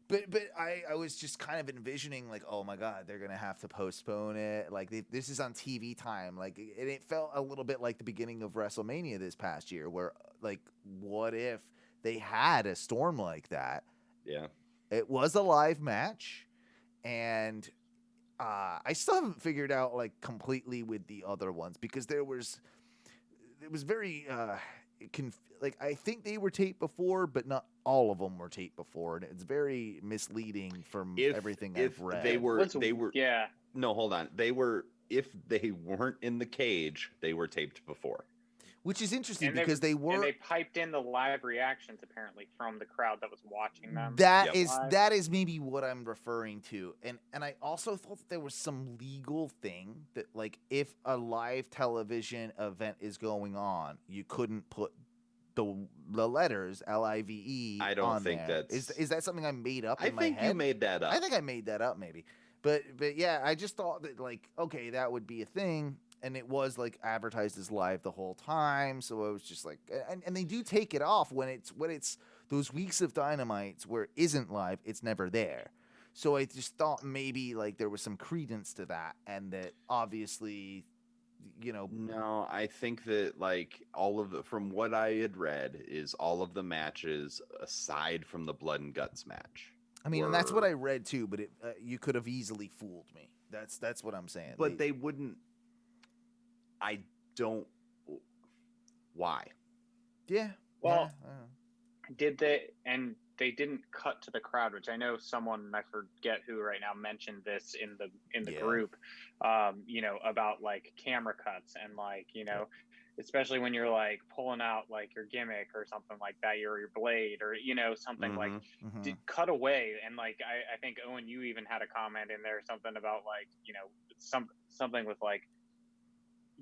But I was just kind of envisioning, like, oh my god, they're gonna have to postpone it. Like this is on TV time. Like, and it felt a little bit like the beginning of WrestleMania this past year, where, like, what if they had a storm like that? Yeah. It was a live match, and I still haven't figured out like completely with the other ones because it was very like I think they were taped before, but not all of them were taped before, and it's very misleading from everything I've read. They were yeah. No, hold on. If they weren't in the cage, they were taped before. Which is interesting and because they were. And they piped in the live reactions apparently from the crowd that was watching them. That is maybe what I'm referring to, and I also thought that there was some legal thing that like if a live television event is going on, you couldn't put the letters LIVE. I don't think that's is that something I made up. I think you made that up. I think I made that up maybe, but yeah, I just thought that like okay, that would be a thing. And it was like advertised as live the whole time, so it was just like, and they do take it off when it's those weeks of Dynamites where it isn't live, it's never there. So I just thought maybe like there was some credence to that, and that obviously, you know. No, I think that like from what I had read is all of the matches aside from the blood and guts match. I mean, and that's what I read too, but you could have easily fooled me. That's what I'm saying. But they wouldn't. I don't. Why? Yeah. Well, did they? And they didn't cut to the crowd, which I know someone, I forget who right now, mentioned this in the group. You know, about like camera cuts and like, you know, especially when you're like pulling out like your gimmick or something like that, your blade or, you know, something like cut away. And like, I think Owen, you even had a comment in there, something about like, you know, something with like,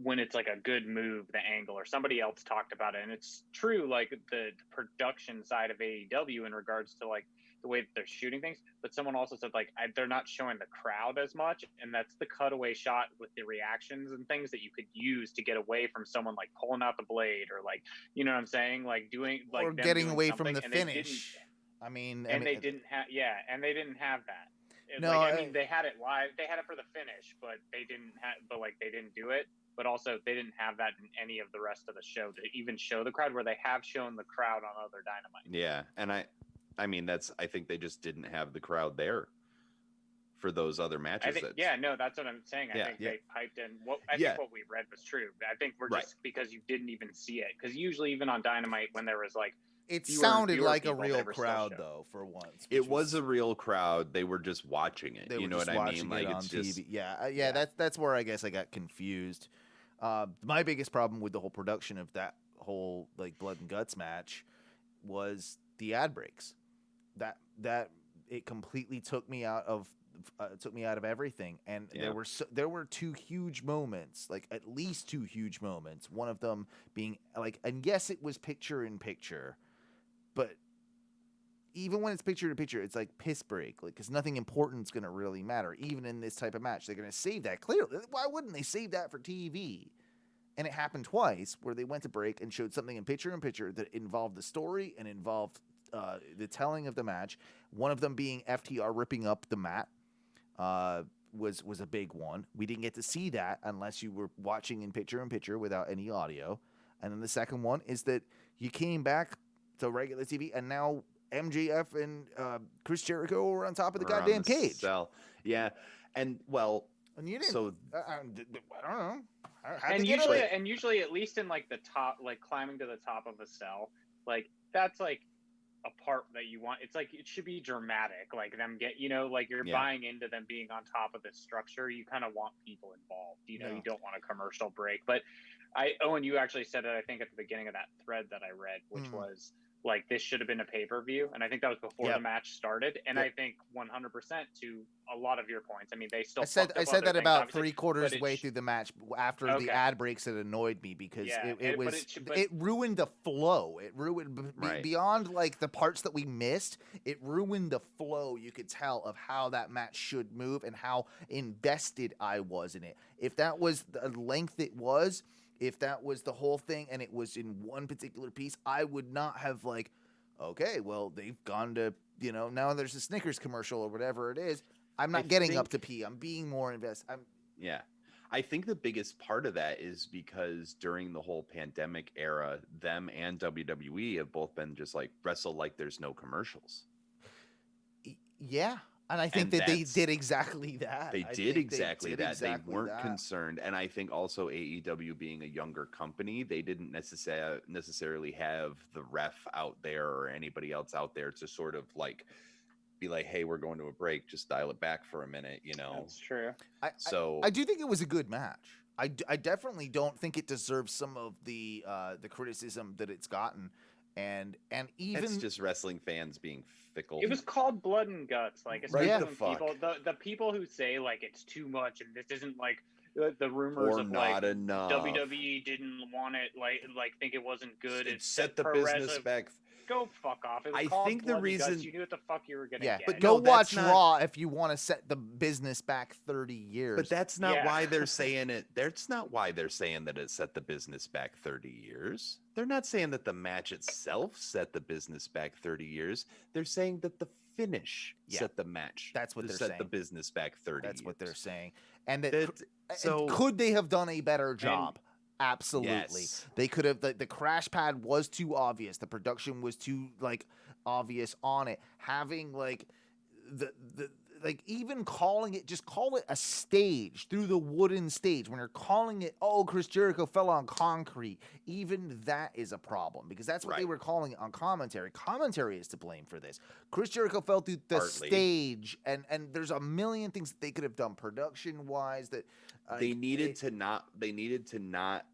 when it's like a good move, the angle, or somebody else talked about it. And it's true, like the production side of AEW in regards to like the way that they're shooting things. But someone also said like, they're not showing the crowd as much. And that's the cutaway shot with the reactions and things that you could use to get away from someone like pulling out the blade or like, you know what I'm saying? Like doing like, or getting away from the finish. They didn't have that. No, like, I mean, they had it live. They had it for the finish, but they didn't do it. But also, they didn't have that in any of the rest of the show to even show the crowd, where they have shown the crowd on other Dynamite. Yeah, and I mean, I think they just didn't have the crowd there for those other matches. That's what I'm saying. I think they piped in. I think what we read was true. I think we're just because you didn't even see it. Because usually, even on Dynamite, when there was like, it sounded like a real crowd, though, for once. It was a real crowd. They were just watching it. You know what I mean? Like, it's TV. Just, yeah. That's where I guess I got confused. My biggest problem with the whole production of that whole like blood and guts match was the ad breaks. That it completely took me out of everything. And there were two huge moments, like at least two huge moments. One of them being like, and yes, it was picture in picture, but even when it's picture to picture, it's like piss break, like because nothing important's gonna really matter. Even in this type of match, they're gonna save that clearly. Why wouldn't they save that for TV? And it happened twice where they went to break and showed something in picture that involved the story and involved the telling of the match. One of them being FTR ripping up the mat was a big one. We didn't get to see that unless you were watching in picture without any audio. And then the second one is that you came back to regular TV and now MJF and Chris Jericho were on top of the goddamn cage. Yeah, and well, and you didn't. So I don't know. And usually, at least in like the top, like climbing to the top of a cell, like that's like a part that you want. It's like it should be dramatic, like them like you're buying into them being on top of this structure. You kind of want people involved. You don't want a commercial break. But Owen, you actually said it, I think, at the beginning of that thread that I read, which was like this should have been a pay-per-view, and I think that was before the match started. And I think 100% to a lot a lot of your points. I mean, they still. I said that about 3/4 way through the match after the ad breaks. It annoyed me because it ruined the flow. It ruined beyond like the parts that we missed. It ruined the flow. You could tell of how that match should move and how invested I was in it. If that was the length it was, if that was the whole thing and it was in one particular piece, I would not have like, okay, well, they've gone to, now there's a Snickers commercial or whatever it is. I'm not getting up to pee. I'm being more invested. Yeah. I think the biggest part of that is because during the whole pandemic era, them and WWE have both been just like wrestle like there's no commercials. Yeah. And I think And that they did exactly that. They I did think exactly did that. exactly They weren't that. concerned. And I think also AEW being a younger company, they didn't necessarily have the ref out there or anybody else out there to sort of like be like, hey, we're going to a break. Just dial it back for a minute, you know? That's true. I do think it was a good match. I definitely don't think it deserves some of the criticism that it's gotten. And even it's just wrestling fans being fickle. It was called Blood and Guts, like especially Right the when fuck. people the people who say like it's too much and this isn't like the rumors Or of not like enough. WWE didn't want it like think it wasn't good. It set the business back. Go fuck off. It was I called think the Blood and Guts. reason- You knew what the fuck you were gonna yeah, get. but No, go that's watch not- Raw if you want to set the business back 30 years. But that's not Yeah. why they're saying it. That's not why they're saying that it set the business back 30 years. They're not saying that the match itself set the business back 30 years. They're saying that the finish Yeah. set the match. That's what to they're set saying. the business back 30 That's years. what they're saying. And that So could they have done a better job? Absolutely. Yes. They could have. The crash pad was too obvious. The production was too like obvious on it. Having like the like even calling it, just call it a stage through the wooden stage. When you're calling it, oh, Chris Jericho fell on concrete. Even that is a problem because that's what they Right. were calling it on commentary. Commentary is to blame for this. Chris Jericho fell through the Partly. stage, and there's a million things that they could have done production wise that they needed to not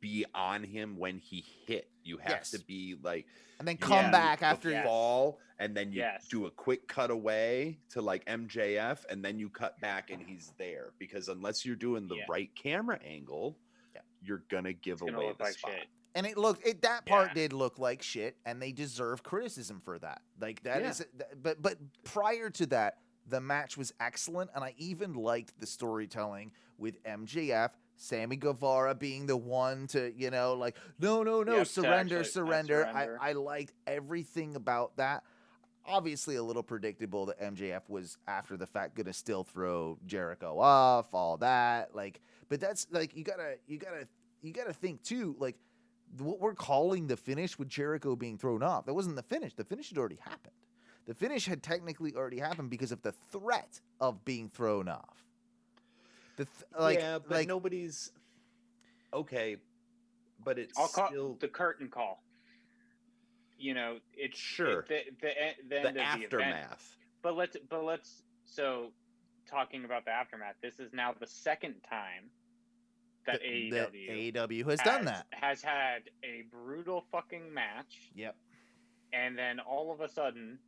be on him when he hit. You have Yes. to be like, and then you come do back the after. fall, and then you Yes. do a quick cut away to like MJF, and then you cut back and he's there. Because unless you're doing the Yeah. right camera angle, Yeah. you're gonna give It's gonna away look the like spot. shit. And that part Yeah. did look like shit, and they deserve criticism for that. Like that Yeah. is, but prior to that, the match was excellent, and I even liked the storytelling with MJF, Sammy Guevara being the one to, like, no, Yep, to surrender, actually- surrender. surrender. I liked everything about that. Obviously, a little predictable that MJF was after the fact gonna still throw Jericho off, all that. Like, but that's like you gotta think too. Like, what we're calling the finish with Jericho being thrown off, that wasn't the finish. The finish had already happened. The finish had technically already happened because of the threat of being thrown off. Yeah, but nobody's okay. But it's I'll call still the curtain call. It's Sure. the end of the the event. aftermath. But let's so talking about the aftermath. This is now the second time that AEW has done that. Has had a brutal fucking match, Yep. and then all of a sudden,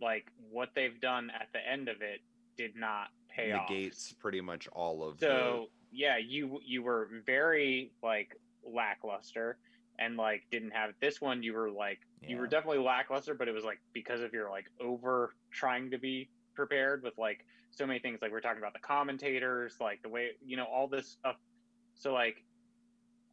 like what they've done at the end of it did not pay off. Negates pretty much all of So yeah, you were very like lackluster and like didn't have this one. You were like you were Yeah. definitely lackluster, but it was like because of your like over trying to be prepared with like so many things. Like we're talking about the commentators, like the way all this stuff. So like,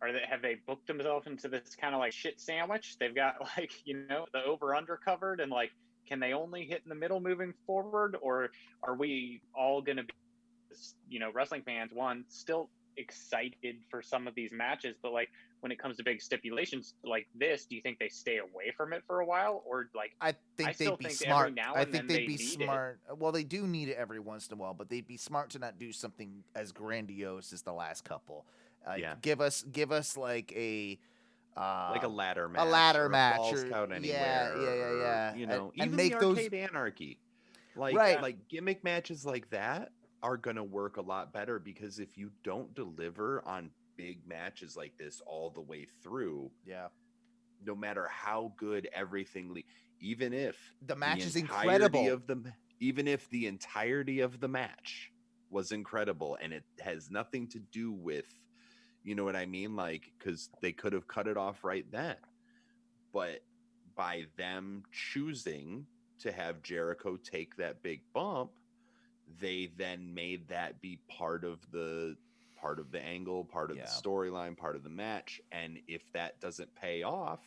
have they booked themselves into this kind of like shit sandwich? They've got like the over under covered, and like can they only hit in the middle moving forward, or are we all gonna be wrestling fans still excited for some of these matches, but like when it comes to big stipulations like this, do you think they stay away from it for a while, or like I think still they'd be think smart. every now I and think then they'd be they need smart. Well, they do need it every once in a while, but they'd be smart to not do something as grandiose as the last couple. Yeah. Give us like a ladder match. a ladder or match, Falls or- Count yeah, Anywhere. yeah. Or, And even make the those- Arcade Anarchy. Like, Right. like gimmick matches like that are gonna work a lot better, because if you don't deliver on big matches like this all the way through, Yeah. no matter how good everything, even if The match is entirety incredible. even if the entirety of the match was incredible, and it has nothing to do with, you know what I mean, like, because they could have cut it off right then, but by them choosing to have Jericho take that big bump, they then made that be part of the angle, part of the storyline, part of the match. And if that doesn't pay off,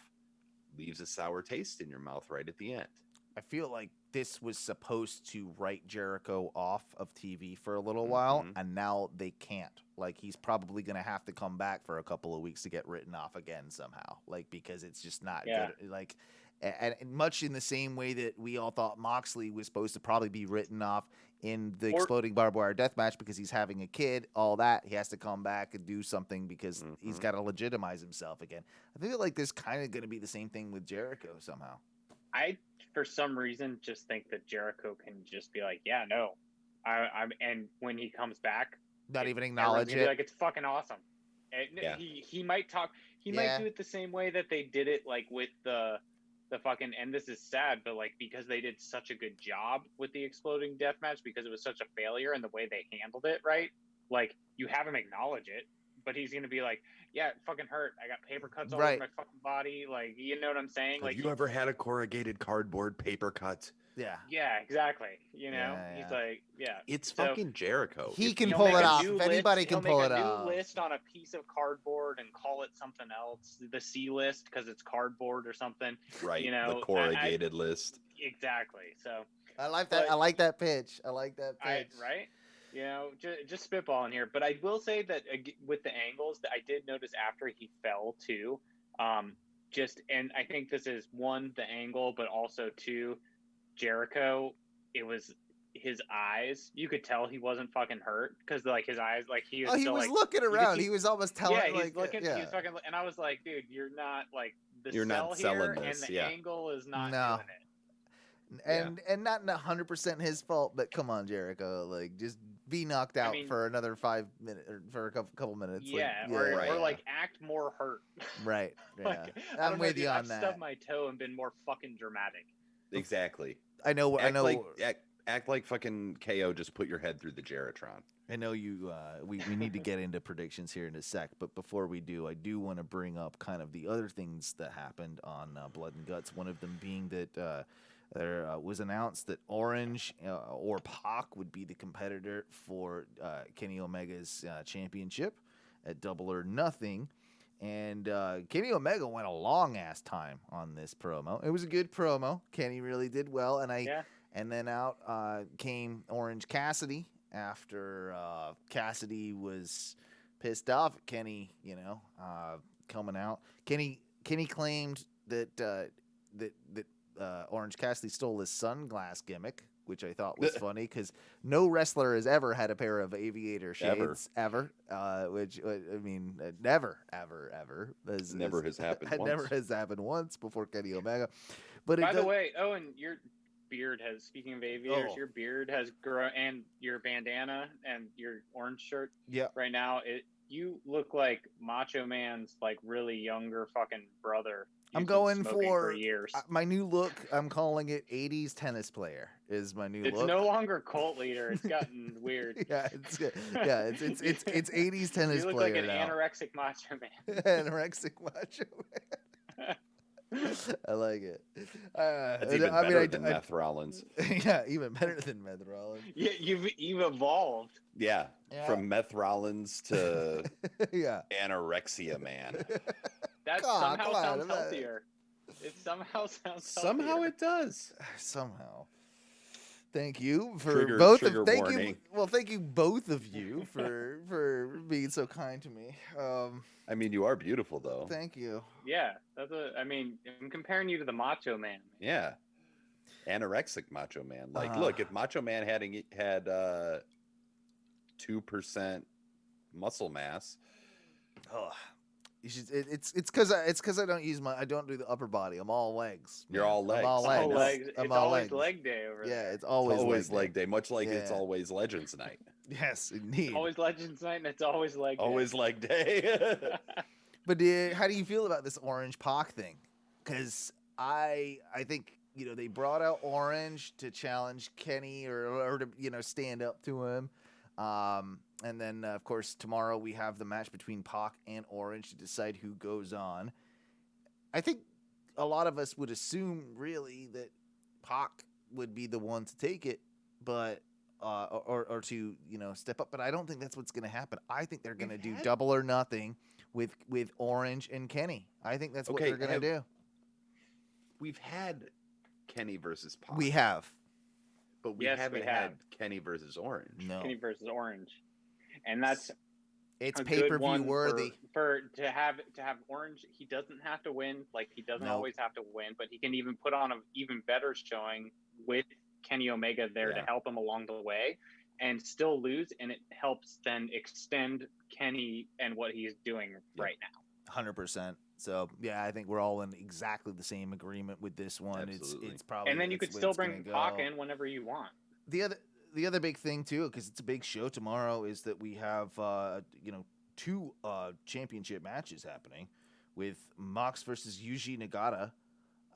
leaves a sour taste in your mouth right at the end. I feel like this was supposed to write Jericho off of TV for a little while, and now they can't. Like, he's probably going to have to come back for a couple of weeks to get written off again somehow. Like, because it's just not good. Like, and much in the same way that we all thought Moxley was supposed to probably be written off in the exploding barbed wire death match because he's having a kid, all that. He has to come back and do something because he's got to legitimize himself again. I feel like there's kind of going to be the same thing with Jericho somehow. I, for some reason, just think that Jericho can just be like, yeah, no. I'm, and when he comes back, not even acknowledge it. Like, it's fucking awesome. And he might talk. He might do it the same way that they did it, like with the fucking. And this is sad, but like because they did such a good job with the exploding death match because it was such a failure and the way they handled it, right? Like you have him acknowledge it, but he's gonna be like, yeah, it fucking hurt. I got paper cuts all over my fucking body. Like, you know what I'm saying? Like, have you ever had a corrugated cardboard paper cut? Yeah. Yeah, exactly. You know, he's like, it's fucking Jericho. He can pull it off. If anybody can pull it off. He'll make a new list on a piece of cardboard and call it something else. The C list because it's cardboard or something. Right. You know, the corrugated list. Exactly. So I like that. I like that pitch. Right. You know, just spitballing here, but I will say that with the angles, that I did notice after he fell too. And I think this is one, the angle, but also two, Jericho. It was his eyes. You could tell he wasn't fucking hurt because like his eyes, like he was. Oh, he was looking around. He was almost telling. Yeah, he's looking. He was fucking. And I was like, dude, you're not like you're not selling here, this, and the angle is not doing it. And not 100% his fault, but come on, Jericho, like just be knocked out for another 5 minutes or for a couple minutes. Yeah, or like act more hurt. Right. Yeah. Like, I'm with you on that. I've stubbed my toe and been more fucking dramatic. Exactly. I know. Act like fucking KO. Just put your head through the Geritron. I know you. We need to get into predictions here in a sec, but before we do, I do want to bring up kind of the other things that happened on Blood and Guts. One of them being that. There was announced that Orange or Pac would be the competitor for Kenny Omega's championship at Double or Nothing. And Kenny Omega went a long-ass time on this promo. It was a good promo. Kenny really did well. And then out came Orange Cassidy after Cassidy was pissed off at Kenny, coming out. Kenny claimed that Orange Cassidy stole his sunglass gimmick, which I thought was funny because no wrestler has ever had a pair of aviator shades ever. Which I mean, never has happened. It never has happened once before Kenny Omega. But by the way, and your beard has. Speaking of aviators, your beard has grown, and your bandana and your orange shirt. Yeah. Right now, you look like Macho Man's like really younger fucking brother. I'm going for years. My new look. I'm calling it 80s tennis player. Is my new look. It's no longer cult leader. It's gotten weird. It's 80s tennis player. You look like an anorexic macho man. Anorexic macho man. I like it. That's even better than Meth Rollins. Yeah, even better than Meth Rollins. Yeah, you've evolved. Yeah, from Meth Rollins to anorexia man. That somehow sounds healthier. It somehow sounds healthier. Somehow it does. Somehow. Thank you for both of thank you. Well, thank you both of you for being so kind to me. I mean, you are beautiful though. Thank you. Yeah, I'm comparing you to the Macho Man. Yeah, anorexic Macho Man. Like, look, if Macho Man had 2% muscle mass. Oh, you should. It's because I don't do the upper body. I'm all legs. You're all legs. I'm all legs. It's always leg day over there. Yeah, it's always leg day. Much like it's always Legends Night. Yes, indeed. Always Legends Night, and it's always leg day. Always leg day. But how do you feel about this Orange Pac thing? Because I think they brought out Orange to challenge Kenny or to stand up to him. And then, of course, tomorrow we have the match between Pac and Orange to decide who goes on. I think a lot of us would assume, really, that Pac would be the one to take it, but or to step up. But I don't think that's what's going to happen. I think they're going to do Double or Nothing with Orange and Kenny. I think that's what they're going to do. We've had Kenny versus Pac. We have. But we haven't had Kenny versus Orange. No. Kenny versus Orange. And that's It's a pay-per-view good one worthy. for to have Orange. He doesn't have to win. Like, he doesn't always have to win, but he can even put on an even better showing with Kenny Omega there to help him along the way, and still lose, and it helps then extend Kenny and what he's doing right now. 100%. So yeah, I think we're all in exactly the same agreement with this one. Absolutely. It's probably, and then you could still bring Pac in whenever you want. The other big thing too, because it's a big show tomorrow, is that we have 2 championship matches happening with Mox versus Yuji Nagata.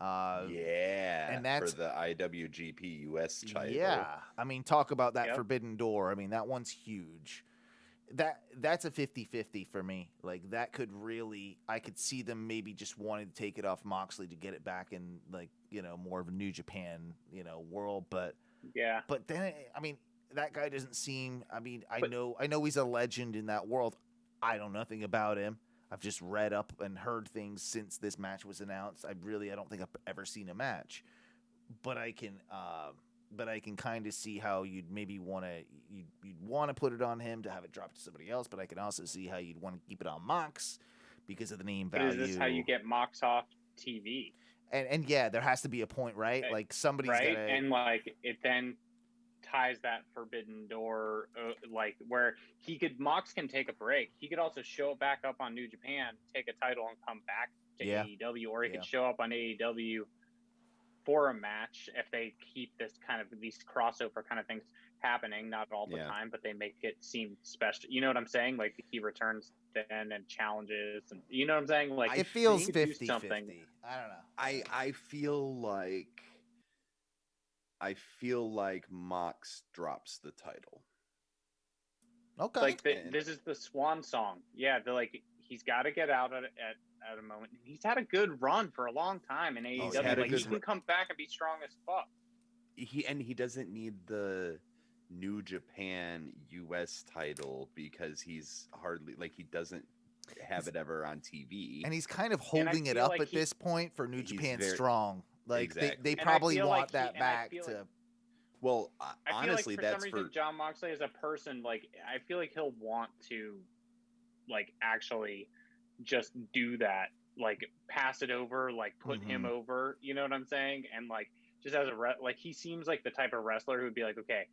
And that's for the IWGP US title. Yeah, I mean, talk about that forbidden door. I mean, that one's huge. That's a 50-50 for me. Like, that could really, I could see them maybe just wanting to take it off Moxley to get it back in, like, more of a New Japan, world. But but then, I mean, that guy doesn't seem, I mean, I know he's a legend in that world. I know nothing about him. I've just read up and heard things since this match was announced. I don't think I've ever seen a match, but I can kind of see how you'd maybe want to put it on him to have it drop to somebody else. But I can also see how you'd want to keep it on Mox because of the name value. But is this how you get Mox off TV? And yeah, there has to be a point, right? Like, somebody's right, gotta... and like it then ties that forbidden door, like, where Mox can take a break. He could also show it back up on New Japan, take a title, and come back to AEW, or he could show up on AEW for a match if they keep these crossover kind of things happening. Not all the time, but they make it seem special. You know what I'm saying? Like, he returns then and challenges, and you know what I'm saying? Like, it feels 50-50. I don't know. I feel like Mox drops the title. Okay. Like, this is the swan song. Yeah, he's got to get out at a moment. He's had a good run for a long time in AEW. He can come back and be strong as fuck. He doesn't need the New Japan US title because he's hardly, like, he doesn't have it ever on TV. And he's kind of holding it up at this point for New Japan Strong. Like, they probably want that back to... Well, I honestly, feel like for some reason, John Moxley as a person, like, I feel like he'll want to, like, actually just do that, like, pass it over, like, put him over, you know what I'm saying? And, like, just as like, he seems like the type of wrestler who'd be like, okay,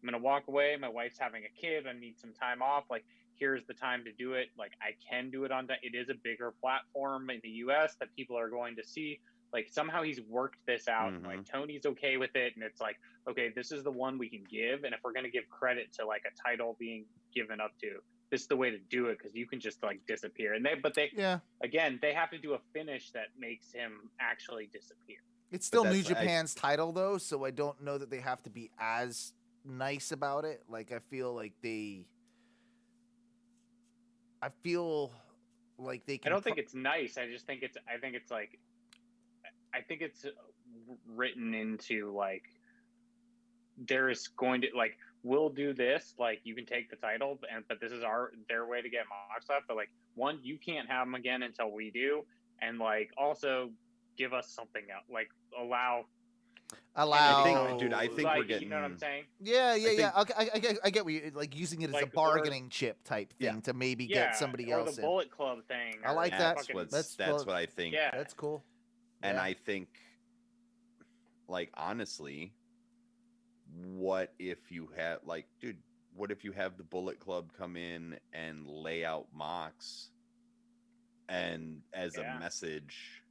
I'm gonna walk away, my wife's having a kid, I need some time off, like, here's the time to do it. Like, I can do it it is a bigger platform in the US that people are going to see. Like, somehow he's worked this out, and, like, Tony's okay with it, and it's like, okay, this is the one we can give, and if we're going to give credit to, like, a title being given up to, this is the way to do it, because you can just, like, disappear. And again, they have to do a finish that makes him actually disappear. It's still New Japan's title, though, so I don't know that they have to be as nice about it. Like, I feel like they can... I don't think it's nice. I think it's written into, like, there is going to, like, we'll do this, like, you can take the title, but this is their way to get Mox off. But, like, one, you can't have him again until we do, and, like, also give us something else, like, allow. I think like, we're getting. You know what I'm saying? Yeah. Okay, I get what you're, like, using it as a bargaining chip type thing to maybe get somebody else. Or the Bullet Club thing. I like that. That's what I think. Yeah, that's cool. And I think, like, honestly, what if you have the Bullet Club come in and lay out Mox and as a message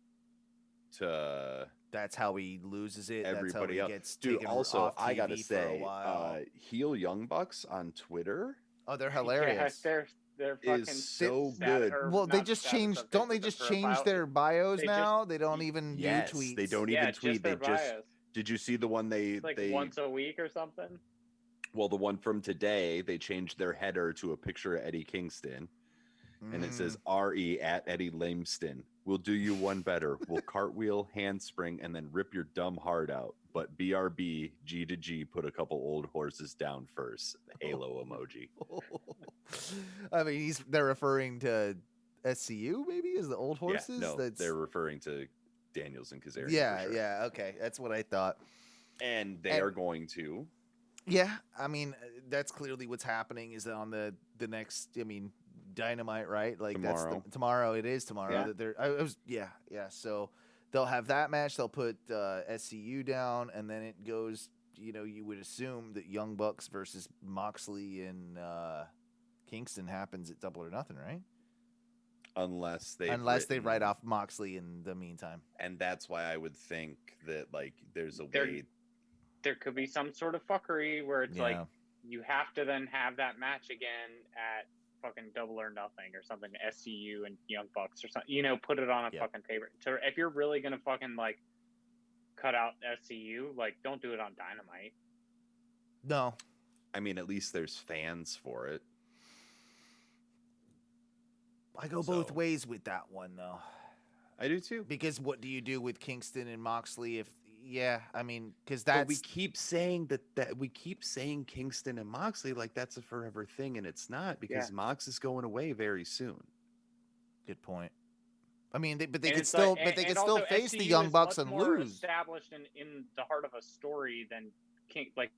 to... That's how he loses it. Everybody else. Gets taken off TV I gotta say, heel Young Bucks on Twitter. Oh, they're hilarious. Yeah, they're fucking so good. Well, they just changed. Don't they just change their bios now? They don't even do tweets. They don't even tweet. They just. Did you see the one they once a week or something? Well, the one from today, they changed their header to a picture of Eddie Kingston, and it says "RE at Eddie Lameston. We'll do you one better. We'll cartwheel, handspring, and then rip your dumb heart out. But BRB, G to G, put a couple old horses down first." Halo emoji. I mean, they're referring to SCU, maybe, as the old horses? Yeah, no, they're referring to Daniels and Kazarian. Yeah, okay. That's what I thought. And they are going to. Yeah, I mean, that's clearly what's happening is that on the next, I mean, Dynamite, right? Like Tomorrow. that's tomorrow. It is tomorrow. Yeah. That they're So they'll have that match. They'll put SCU down, and then it goes. You would assume that Young Bucks versus Moxley and Kingston happens at Double or Nothing, right? Unless they write off Moxley in the meantime. And that's why I would think that like there's a way. There could be some sort of fuckery where it's like you have to then have that match again at fucking Double or Nothing or something. SCU and Young Bucks or something. Put it on a fucking paper. So if you're really gonna fucking like cut out SCU, like don't do it on Dynamite. No. I mean, at least there's fans for it. I go both ways with that one, though. I do too. Because what do you do with Kingston and Moxley? Because that's... But we keep saying that we keep saying Kingston and Moxley like that's a forever thing, and it's not, because Mox is going away very soon. Good point. I mean, they could still face the Young Bucks and lose. Established in the heart of a story than King. Like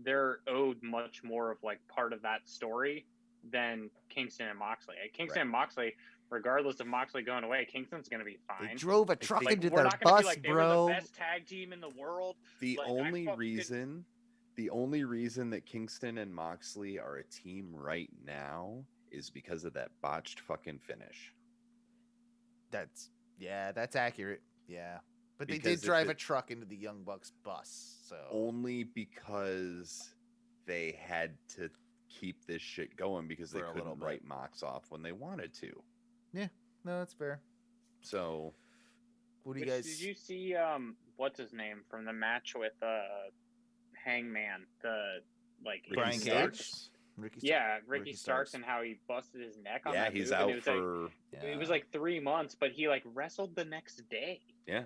they're owed much more of like part of that story than Kingston and Moxley. Kingston and Moxley, regardless of Moxley going away, Kingston's going to be fine. They drove a truck into we're their not gonna bus, be like, bro. They were the best tag team in the world. The only reason that Kingston and Moxley are a team right now is because of that botched fucking finish. That's accurate. Yeah. But they did drive a truck into the Young Bucks bus. So only because they had to keep this shit going because they couldn't write Mox off when they wanted to. Yeah. No, that's fair. So what do you guys... Did you see what's his name from the match with Hangman? Brian Cage? Ricky Starks, and how he busted his neck on that. Yeah, he's move, out it for... It was like 3 months, but he like wrestled the next day. Yeah.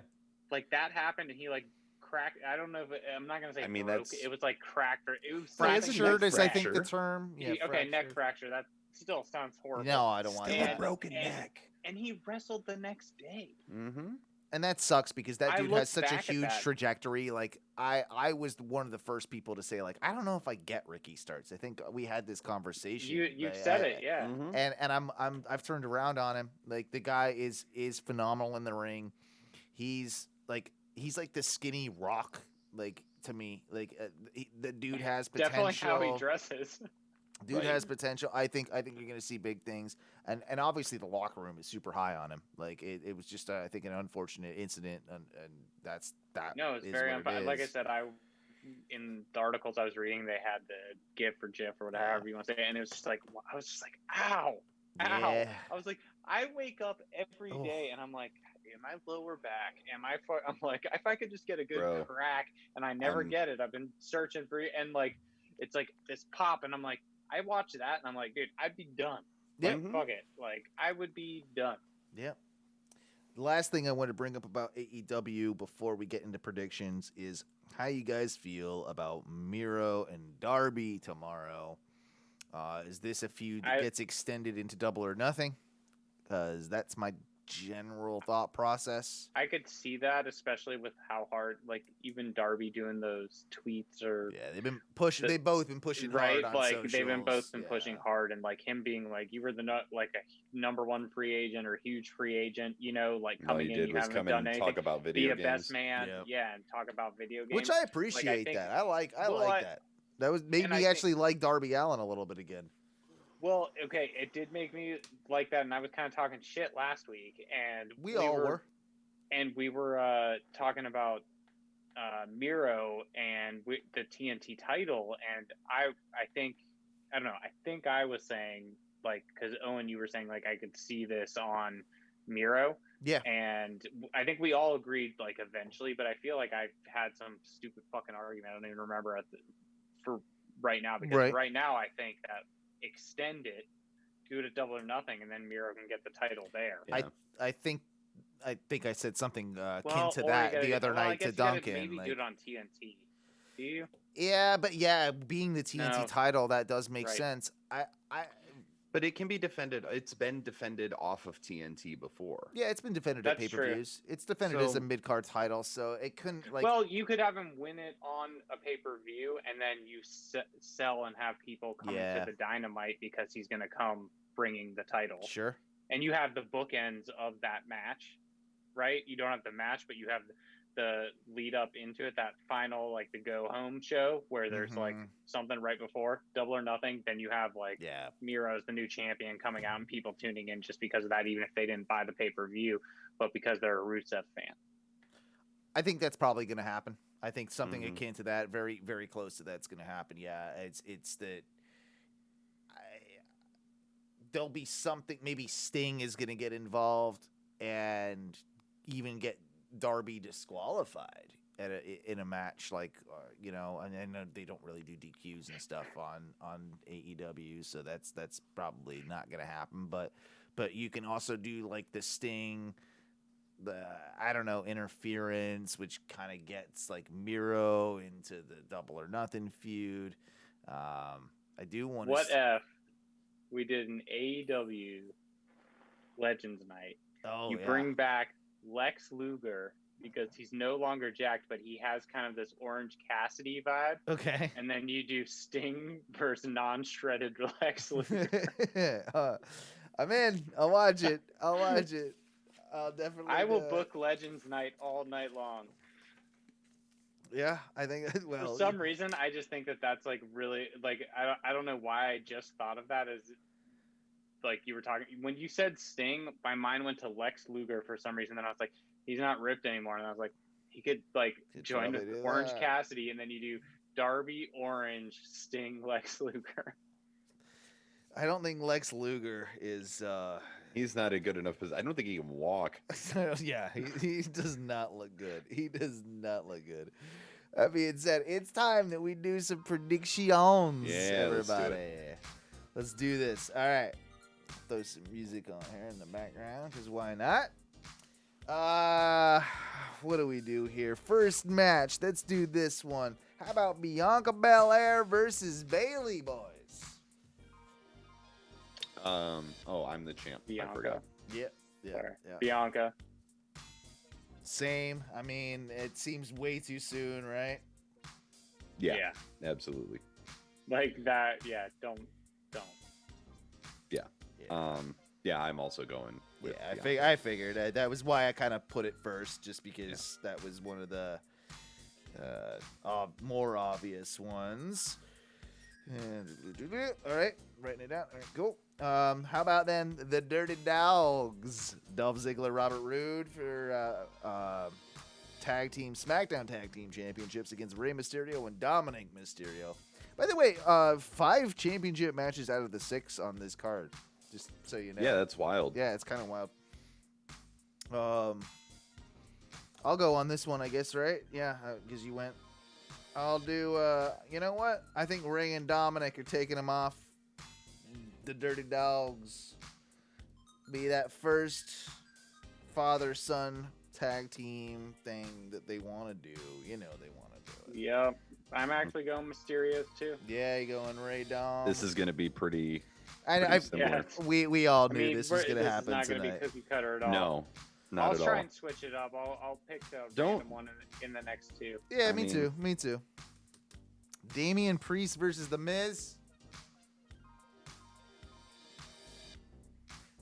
Like that happened, and he like cracked. I don't know if I'm not gonna say. That's... It was like cracked, or it was fractured, is I think the term. Yeah. Neck fracture. That still sounds horrible. No, I don't want that. Broken neck. And he wrestled the next day. Mm-hmm. And that sucks because that dude has such a huge trajectory. Like I was one of the first people to say, like, I don't know if I get Ricky Starks. I think we had this conversation. You said it, yeah. Mm-hmm. And I've turned around on him. Like the guy is phenomenal in the ring. He's like the skinny Rock. Like to me, like the dude has potential. Definitely how he dresses. Dude has potential. I think you're going to see big things, and obviously the locker room is super high on him. Like it was just I think an unfortunate incident, and that's that. No, it's very unfortunate. Like I said, in the articles I was reading, they had the GIF or GIF or whatever you want to say, and it was just like I was just like, ow. I was like, I wake up every day, and I'm like, my lower back, I'm like, if I could just get a good crack, and I never get it. I've been searching for it, and like it's like this pop, and I'm like. I watch that and I'm like, dude, I'd be done. Like, fuck it. Like, I would be done. Yeah. The last thing I want to bring up about AEW before we get into predictions is how you guys feel about MIRO and Darby tomorrow. Is this a feud that gets extended into Double or Nothing? Because that's my general thought process. I could see that, especially with how hard, like even Darby doing those tweets or they've been pushing. They've both been pushing right. Hard on like socials. They've been both been pushing hard, and like him being like you were like a number one free agent or huge free agent, like coming in, you haven't done anything. Talk about video games. Be a best man, and talk about video games, which I appreciate. That I like that. That was made me actually like Darby Allin a little bit again. Well, okay, it did make me like that, and I was kind of talking shit last week, and we all were. And we were talking about MIRO and the TNT title, and I think I was saying, like, because Owen, you were saying, like, I could see this on MIRO. Yeah. And I think we all agreed, like, eventually, but I feel like I've had some stupid fucking argument. I don't even remember for right now, because right now I think that extend it, do it at Double or Nothing, and then MIRO can get the title there. Yeah. I think I said something akin to that the other night to Duncan. Maybe do it on TNT. Do you? Yeah, but being the TNT title, that does make sense. But it can be defended. It's been defended off of TNT before. Yeah, it's been defended at pay-per-views. It's defended as a mid-card title, so it couldn't like. Well, you could have him win it on a pay-per-view, and then you sell and have people come to the Dynamite because he's going to come bringing the title. Sure. And you have the bookends of that match, right? You don't have the match, but you have the lead up into it, that final, like the go home show where there's like something right before Double or Nothing. Then you have like MIRO's the new champion coming out and people tuning in just because of that, even if they didn't buy the pay-per-view, but because they're a Rusev fan. I think that's probably going to happen. I think something akin to that, very, very close to that's going to happen. Yeah, it's that there'll be something. Maybe Sting is going to get involved and even get Darby disqualified in a match, like and I know they don't really do DQs and stuff on AEW, so that's probably not going to happen. But you can also do like the Sting. Interference, which kind of gets like MIRO into the Double or Nothing feud. I do want to. What if we did an AEW Legends night? Oh, you bring back Lex Luger because he's no longer jacked, but he has kind of this Orange Cassidy vibe. Okay. And then you do Sting versus non-shredded Lex Luger. I'm in. I'll watch it. I'll definitely. I will book Legends night all night long. Yeah, I think. Well, for some reason, I just think that's like really like I don't know why I just thought of that as like you were talking when you said Sting. My mind went to Lex Luger for some reason. Then I was like, he's not ripped anymore, and I was like, he could like join with Orange Cassidy, and then you do Darby, Orange, Sting, Lex Luger. I don't think Lex Luger is. He's not a good enough position. I don't think he can walk. Yeah, he does not look good. That being said, it's time that we do some predictions. Yeah, everybody. Let's do this. All right. Throw some music on here in the background, because why not? What do we do here? First match. Let's do this one. How about Bianca Belair versus Bayley, boys? I'm the champ. Bianca. I forgot. Yeah. Bianca. Same. I mean, it seems way too soon, right? Yeah. Absolutely. Like that. Yeah. Don't. Yeah. I'm also going with I figured that was why I kind of put it first, just because that was one of the more obvious ones. All right, writing it down. All right, cool. How about then the Dirty Dogs, Dolph Ziggler, Robert Roode for SmackDown Tag Team Championships against Rey Mysterio and Dominic Mysterio. By the way, 5 championship matches out of the 6 on this card, just so you know. Yeah, that's wild. Yeah, it's kind of wild. I'll go on this one, I guess, right? Yeah, because you went. I'll do, you know what? I think Rey and Dominic are taking them off the Dirty Dogs. Be that first father-son tag team thing that they want to do. You know they want to do it. Yep. I'm actually going Mysterios too. Yeah, you going Rey Dom. This is going to be pretty similar. We all knew this was going to happen tonight. It's not going to be cookie cutter at all. No. Not at all. I'll try and switch it up. I'll pick a random one in the next 2. Yeah, me too. Damian Priest versus The Miz.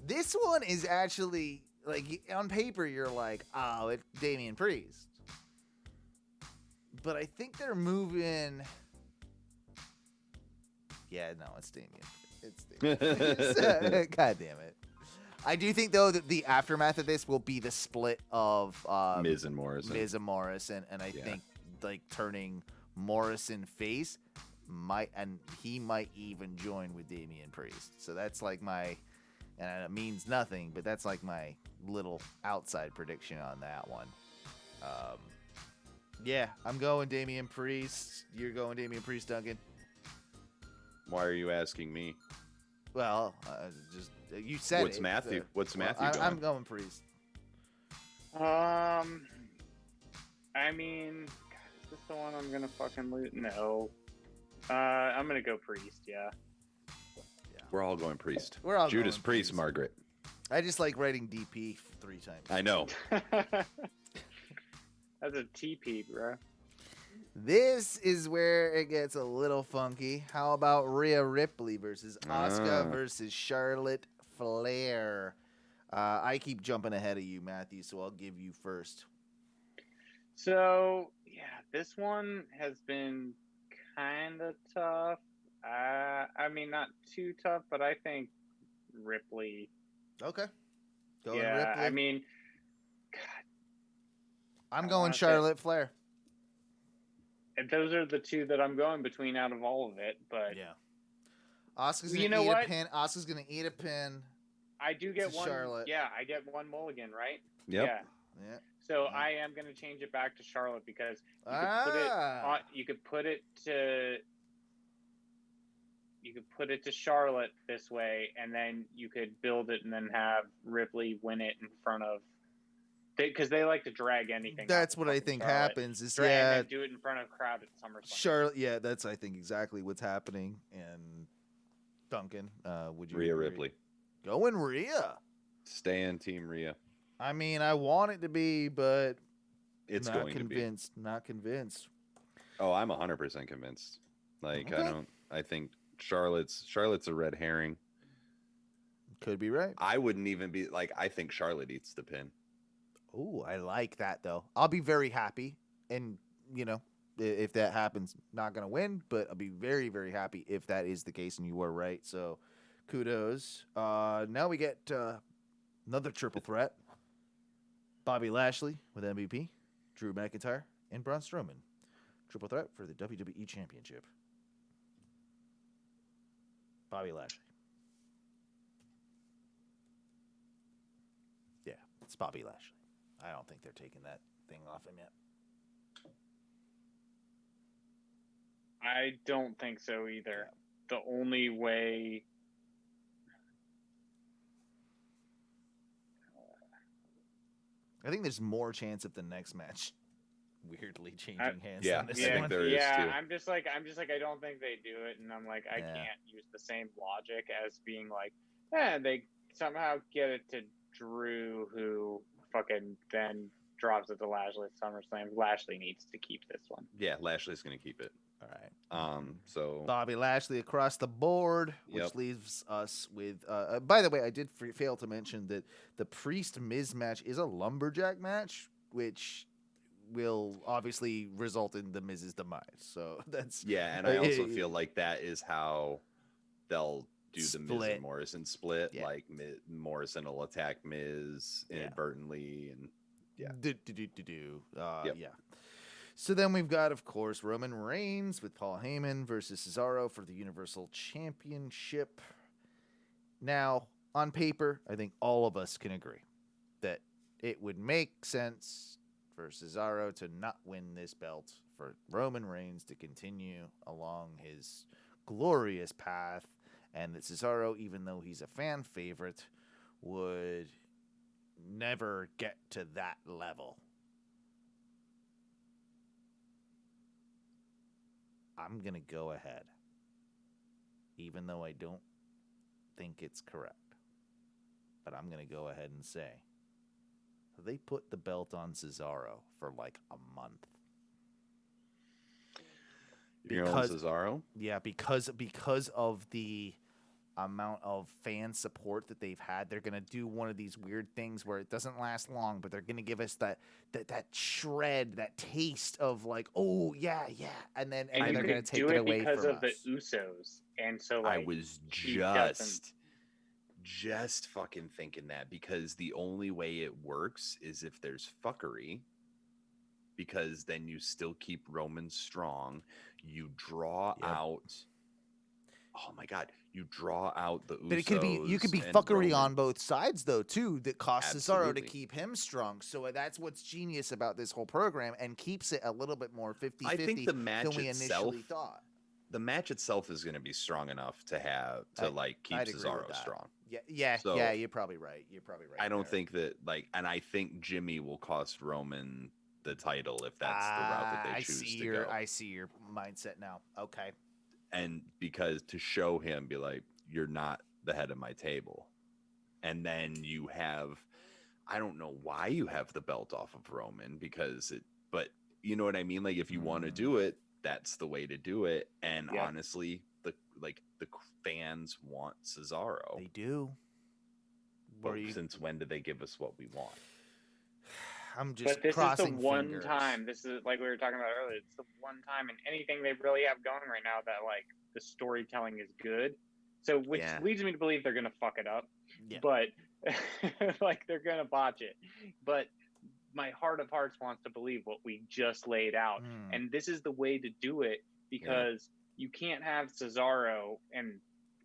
This one is actually, like, on paper, you're like, oh, it's Damian Priest. But I think they're moving. Yeah, no, it's Damian. God damn it. I do think, though, that the aftermath of this will be the split of Miz and Morrison. And I think, like, turning Morrison face he might even join with Damian Priest. So that's like my, and it means nothing, but that's like my little outside prediction on that one. Yeah, I'm going Damian Priest. You're going Damian Priest, Duncan. Why are you asking me? Well, just you said What's Matthew? What's Matthew going? I'm going Priest. I mean, God, is this the one I'm gonna fucking lose? No. I'm gonna go Priest. Yeah. We're all going Priest. We're all Judas going Priest, Margaret. I just like writing DP 3 times. I know. That's a TP, bro. This is where it gets a little funky. How about Rhea Ripley versus Asuka versus Charlotte Flair? I keep jumping ahead of you, Matthew, so I'll give you first. So, yeah, this one has been kind of tough. I mean, not too tough, but I think Ripley. Okay. Going Ripley. I mean, God, I'm going Charlotte Flair. And those are the two that I'm going between out of all of it, but yeah. Asuka's gonna eat a pin. Asuka's gonna eat a pin. I do get one. Charlotte. Yeah, I get one mulligan, right? Yep. Yeah. So I am gonna change it back to Charlotte because you could put it to Charlotte this way, and then you could build it and then have Ripley win it in front of. Because they like to drag anything. That's what I think happens. Is do it in front of crowd at SummerSlam. Charlotte, yeah, that's I think exactly what's happening. And Duncan, would you? Rhea Ripley. Going Rhea. Staying Team Rhea. I mean, I want it to be, but it's not going convinced. To be. Not convinced. Oh, I'm 100% convinced. Like I think Charlotte's a red herring. Could be right. I wouldn't even be like. I think Charlotte eats the pin. Ooh, I like that though. I'll be very happy, and if that happens, not gonna win, but I'll be very, very happy if that is the case, and you were right. So, kudos. Now we get another triple threat: Bobby Lashley with MVP, Drew McIntyre, and Braun Strowman. Triple threat for the WWE Championship. Bobby Lashley. Yeah, it's Bobby Lashley. I don't think they're taking that thing off him yet. I don't think so either. The only way... I think there's more chance of the next match weirdly changing hands. Yeah, than this I think one. there is too. I'm just like, I don't think they do it, and I'm like, I can't use the same logic as being like, they somehow get it to Drew, who fucking then drops it to Lashley at SummerSlam. Lashley needs to keep this one. Yeah, Lashley's going to keep it. All right. So Bobby Lashley across the board, which leaves us with. By the way, I did fail to mention that the Priest Miz match is a lumberjack match, which will obviously result in the Miz's demise. So that's and I also feel like that is how they'll do the Miz and Morrison split. Yeah. Like Morrison will attack Miz inadvertently, and yeah. So then we've got, of course, Roman Reigns with Paul Heyman versus Cesaro for the Universal Championship. Now, on paper, I think all of us can agree that it would make sense for Cesaro to not win this belt, for Roman Reigns to continue along his glorious path, and that Cesaro, even though he's a fan favorite, would never get to that level. I'm going to go ahead, even though I don't think it's correct. But I'm going to go ahead and say they put the belt on Cesaro for like a month. You're on Cesaro? Yeah, because of the amount of fan support that they've had, they're going to do one of these weird things where it doesn't last long, but they're going to give us that shred, that taste of like, oh yeah, and then they're going to take it away from us. Because of the Usos, and so like I was just fucking thinking that, because the only way it works is if there's fuckery, because then you still keep Roman strong. You draw out. Oh my God! You draw out the Usos. But you could be fuckery Roman on both sides though too, that costs Cesaro to keep him strong. So that's what's genius about this whole program and keeps it a little bit more 50-50 I think the match than we itself, initially thought. The match itself is going to be strong enough to keep Cesaro strong. Yeah, you're probably right. I don't think that and I think Jimmy will cost Roman the title if that's the route that they choose to go. I see your mindset now. Okay. And because to show him, be like, you're not the head of my table. And then you have, I don't know why you have the belt off of Roman, but you know what I mean? Like if you want to do it, that's the way to do it. And honestly, the fans want Cesaro. They do. But since when did they give us what we want? I'm just But this is the one fingers. time. This is like we were talking about earlier. It's the one time in anything they really have going right now that like the storytelling is good. So which leads me to believe they're gonna fuck it up. Yeah. But like they're gonna botch it. But my heart of hearts wants to believe what we just laid out, and this is the way to do it because you can't have Cesaro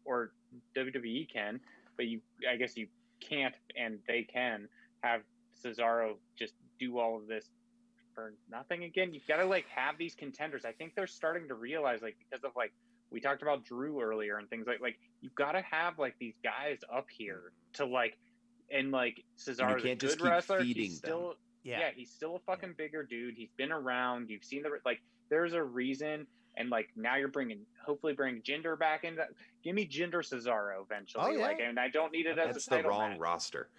or WWE can, but I guess you can't, and they can have Cesaro just do all of this for nothing again. You've got to like have these contenders. I think they're starting to realize, like, because of like we talked about Drew earlier and things like you've got to have like these guys up here to like, and like Cesaro's a good wrestler. He's still he's still a fucking bigger dude. He's been around. You've seen there's a reason. And like now you're hopefully bring Jinder back into that. Give me Jinder Cesaro eventually. Oh, yeah. Like, and I don't need it as That's a title the wrong match. roster.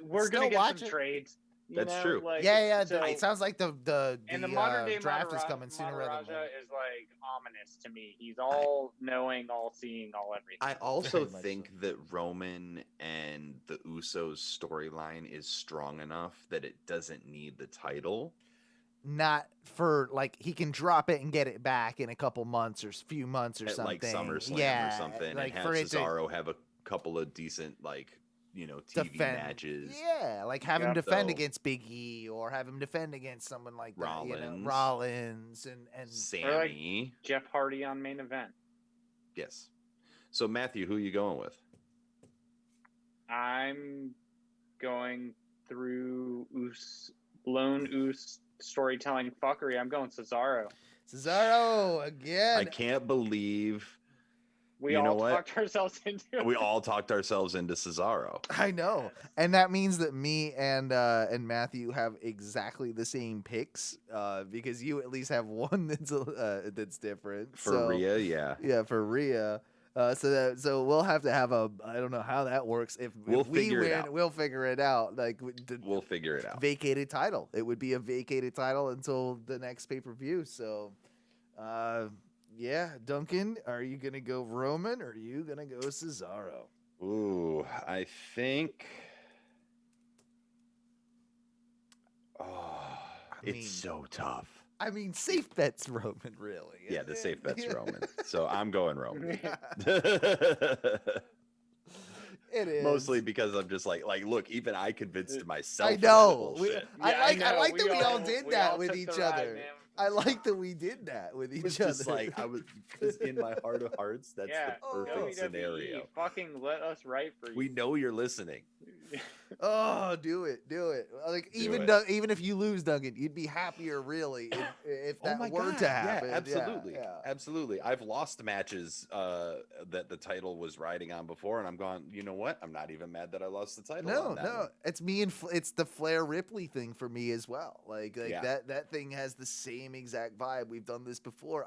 We're gonna get some trades. That's true. Like, So, it sounds like the modern day draft is coming sooner rather than later. is like ominous to me. He's all knowing, all seeing, all everything. I also think that Roman and the Usos storyline is strong enough that it doesn't need the title. Not for like he can drop it and get it back in a couple months or few months or something, like Summerslam or something, like and have Cesaro have a couple of decent TV matches. Yeah, like have him defend against Big E or have him defend against someone like that, Rollins and Sammy, like Jeff Hardy on main event. Yes. So Matthew, who are you going with? I'm going through lone Oos storytelling fuckery. I'm going Cesaro. Cesaro again. I can't believe we all talked ourselves into it. We all talked ourselves into Cesaro. I know. Yes. And that means that me and Matthew have exactly the same picks because you at least have one that's different. For Rhea, yeah. Yeah, for Rhea. So we'll have to have I don't know how that works. If we win, we'll figure it out. We'll figure it out. Vacated title. It would be a vacated title until the next pay-per-view. So, Duncan, are you going to go Roman or are you going to go Cesaro? Ooh, I think... it's so tough. I mean, safe bet's Roman, really. Yeah, the safe bet's Roman. So I'm going Roman. It is. Mostly because I'm just like, look, even I convinced myself. I know. I like that we all did that with each other. I like that we did that with each other. Just like because in my heart of hearts, that's the perfect scenario. Fucking let us write for you. We know you're listening. Oh, do it. Like even if you lose, Duncan, you'd be happier really if that were to happen. Yeah, absolutely. I've lost matches that the title was riding on before, and I'm going. You know what? I'm not even mad that I lost the title. No. It's me and it's the Flair Ripley thing for me as well. Like that thing has the same exact vibe. We've done this before.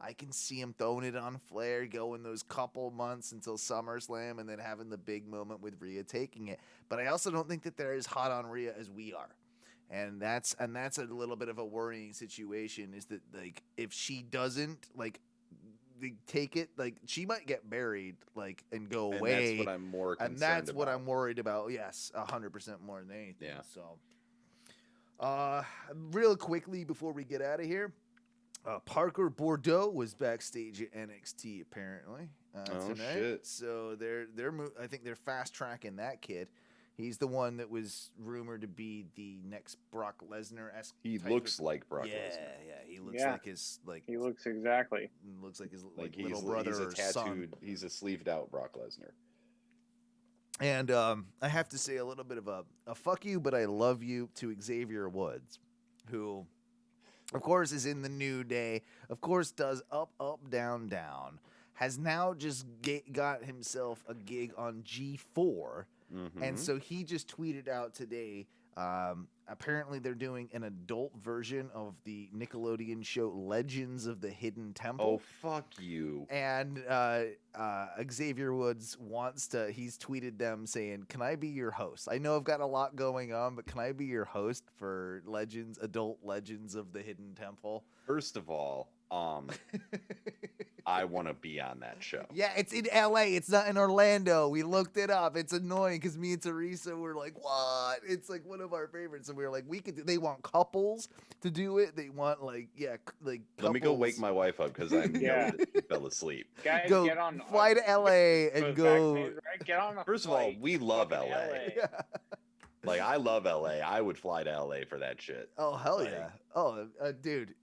I can see him throwing it on Flair, going those couple months until SummerSlam, and then having the big moment with Rhea taking it. But I also don't think that they're as hot on Rhea as we are, and that's a little bit of a worrying situation. Is that like if she doesn't take it, like she might get buried, and go away. That's what I'm more concerned and that's about. what I'm worried about. Yes, 100% more than anything. Yeah. So, real quickly before we get out of here. Parker Bourdreaux was backstage at NXT apparently tonight. Shit. So I think they're fast tracking that kid. He's the one that was rumored to be the next Brock Lesnar-esque. He looks like Brock Lesnar. Yeah, he looks like his He looks exactly. Looks like his little brother he's a or tattooed, son. He's a sleeved out Brock Lesnar. And I have to say a little bit of a fuck you, but I love you to Xavier Woods, who. Of course, is in the New Day. Of course, does up, up, down, down. Has now just got himself a gig on G4. Mm-hmm. And so he just tweeted out today, apparently they're doing an adult version of the Nickelodeon show Legends of the Hidden Temple. Oh, fuck you. And Xavier Woods he's tweeted them saying, "Can I be your host? I know I've got a lot going on, but can I be your host for adult Legends of the Hidden Temple?" First of all, I want to be on that show. Yeah, it's in LA. It's not in Orlando. We looked it up. It's annoying because me and Teresa were like, "What?" It's like one of our favorites, and we were like, "We could." They want couples to do it. They want like Let me go wake my wife up because I'm she fell asleep. Guys, go get on. fly to LA and go. Backstage, right? Get on a First of all, flight. we love Fucking LA. Yeah. Like, I love LA. I would fly to LA for that shit. Oh hell Like, yeah! Oh, dude,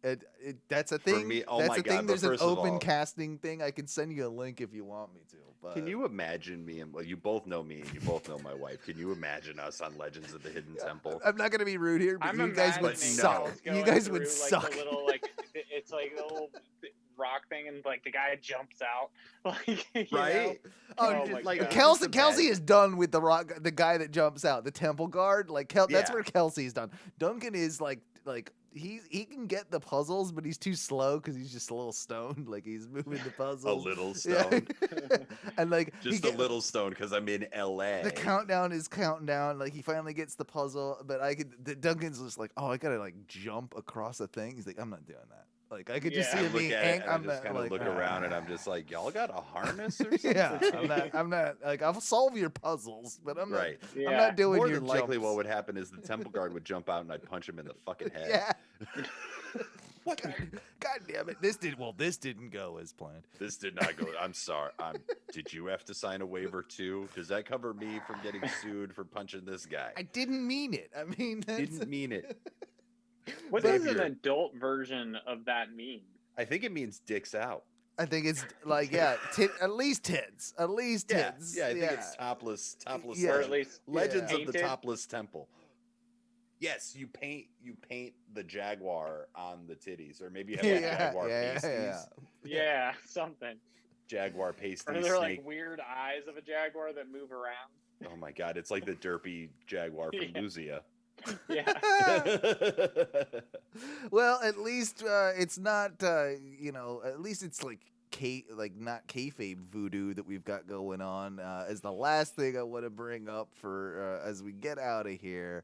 that's a thing. me- oh that's my a thing. God, but There's an first of open all- casting thing. I can send you a link if you want me to. But Can you imagine me and you both know me and you both know my wife? Can you imagine us on Legends of the Hidden Temple? I'm not gonna be rude here, but you guys would imagining suck. girls You going guys would through, suck. The little, it's like the little rock thing, and like the guy jumps out, like you Right? know? Oh, Oh my like God. Kelsey is done with the guy that jumps out, the temple guard. Like that's Yeah. where Kelsey's done. Duncan is like he can get the puzzles, but he's too slow because he's just a little stoned. Like he's moving the puzzles. A little Yeah. stoned. And like Just a little stoned because I'm in LA. the countdown is counting down. Like he finally gets the puzzle, but Duncan's just like, oh, I gotta like jump across a thing. He's like, I'm not doing that. Like I could just see Yeah. him Look being at it, angry. and I just kind of look around and I'm just like, y'all got a harness or something? Yeah, I'm not like I'll solve your puzzles, but I'm Right. not. Yeah. I'm not doing More your than likely, jumps. what would happen is the temple guard would jump out and I'd punch him in the fucking head. Yeah. What? God damn it! This didn't go as planned. This did not go. I'm sorry. Did you have to sign a waiver too? Does that cover me from getting sued for punching this guy? I didn't mean it. I mean, didn't mean it. What does an Xavier. adult version of that mean? I think it means dicks out. I think it's like at least tits. At least Yeah, tits. yeah. I think it's topless. Yeah. Or Legends. at least Legends of the painted? Topless Temple. Yes, you paint the jaguar on the titties, or maybe you have like jaguar pasties. Yeah, something. Jaguar pasties. Or they're snake. like weird eyes of a jaguar that move around. Oh my god, it's like the derpy jaguar from Yeah. Luzia. Yeah. Well, at least it's not. At least it's like not kayfabe voodoo that we've got going on. As the last thing I want to bring up for as we get out of here.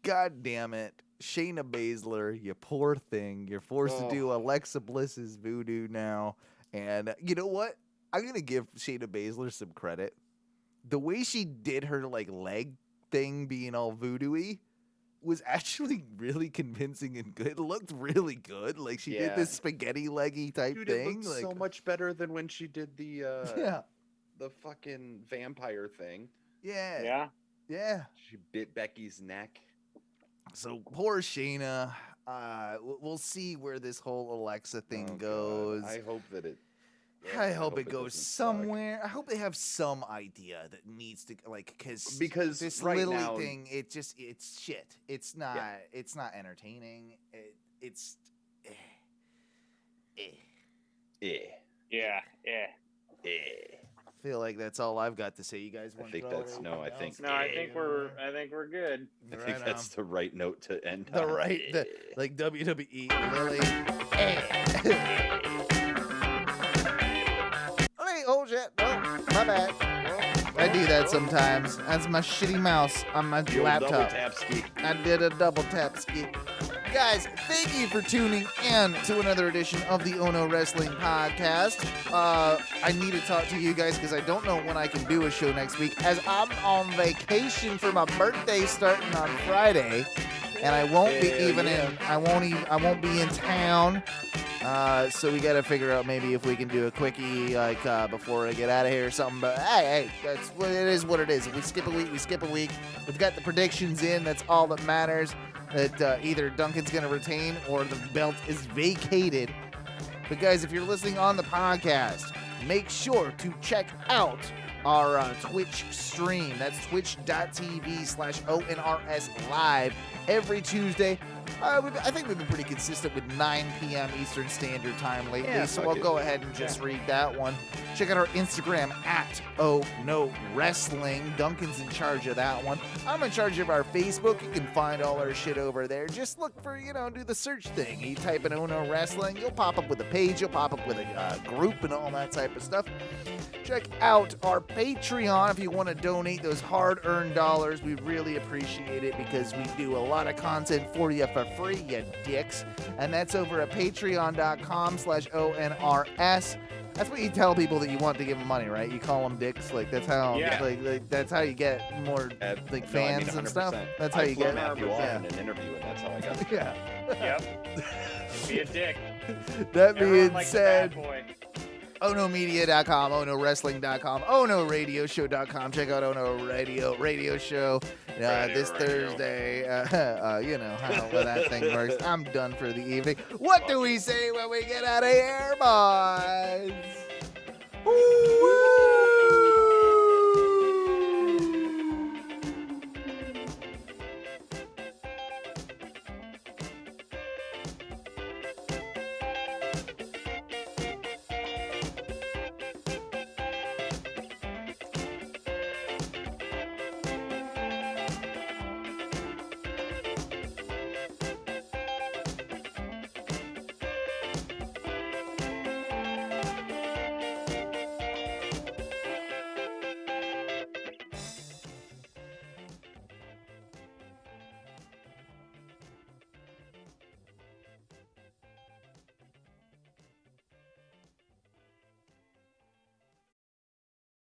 God damn it, Shayna Baszler, you poor thing. You're forced to do Alexa Bliss's voodoo now. And you know what? I'm going to give Shayna Baszler some credit. The way she did her like leg thing being all voodoo-y was actually really convincing and good. It looked really good. Like she did this spaghetti leggy type Dude, thing. it looked so much better than when she did the the fucking vampire thing. Yeah. Yeah. Yeah. She bit Becky's neck. So poor Shayna. We'll see where this whole Alexa thing goes. I hope that it. I hope it goes doesn't somewhere. I hope they have some idea that needs to because this right Lily now, thing. It's shit. It's not. It's not entertaining. It's. Yeah. Yeah. I feel like that's all I've got to say. You guys want think to throw that's- anything no, I else? think- No, I think we're good. I think that's the right note to end the on. right like WWE Lily. Oh shit! Oh, my bad. I do that sometimes. That's my shitty mouse on my The old laptop. double tap ski. I did a double tap ski. Guys, thank you for tuning in to another edition of the Ohno Wrestling Podcast. I need to talk to you guys because I don't know when I can do a show next week, as I'm on vacation for my birthday starting on Friday, and I won't be I won't be in town. So we got to figure out maybe if we can do a quickie before I get out of here or something. But hey, that's what it is. What it is. If we skip a week, we skip a week. We've got the predictions in. That's all that matters. That either Duncan's going to retain or the belt is vacated. But guys, if you're listening on the podcast, make sure to check out our Twitch stream. That's twitch.tv/ONRS live every Tuesday, I think we've been pretty consistent with 9 p.m. Eastern Standard Time lately, Yeah, so fuck I'll it. go ahead and just read that one. Check out our Instagram at Ohno Wrestling. Duncan's in charge of that one. I'm in charge of our Facebook. You can find all our shit over there. Just look for, do the search thing. You type in Ohno Wrestling, you'll pop up with a page, you'll pop up with a group and all that type of stuff. Check out our Patreon if you want to donate those hard-earned dollars. We really appreciate it because we do a lot of content for you for free, you dicks. And that's over at patreon.com/ONRS. That's what you tell people that you want to give them money, right? You call them dicks. Like that's how, like that's how you get more fans and stuff. 100%. That's how you get. Matthew on in an interview, and that's how I got. Yeah. Yep. Be a dick. That Everyone being likes a said, bad boy. OhnoMedia.com, OhnoWrestling.com, OhnoRadioShow.com. Check out Ohno Radio Show this Thursday. You know how that thing works. I'm done for the evening. What do we say when we get out of here, boys? Woo!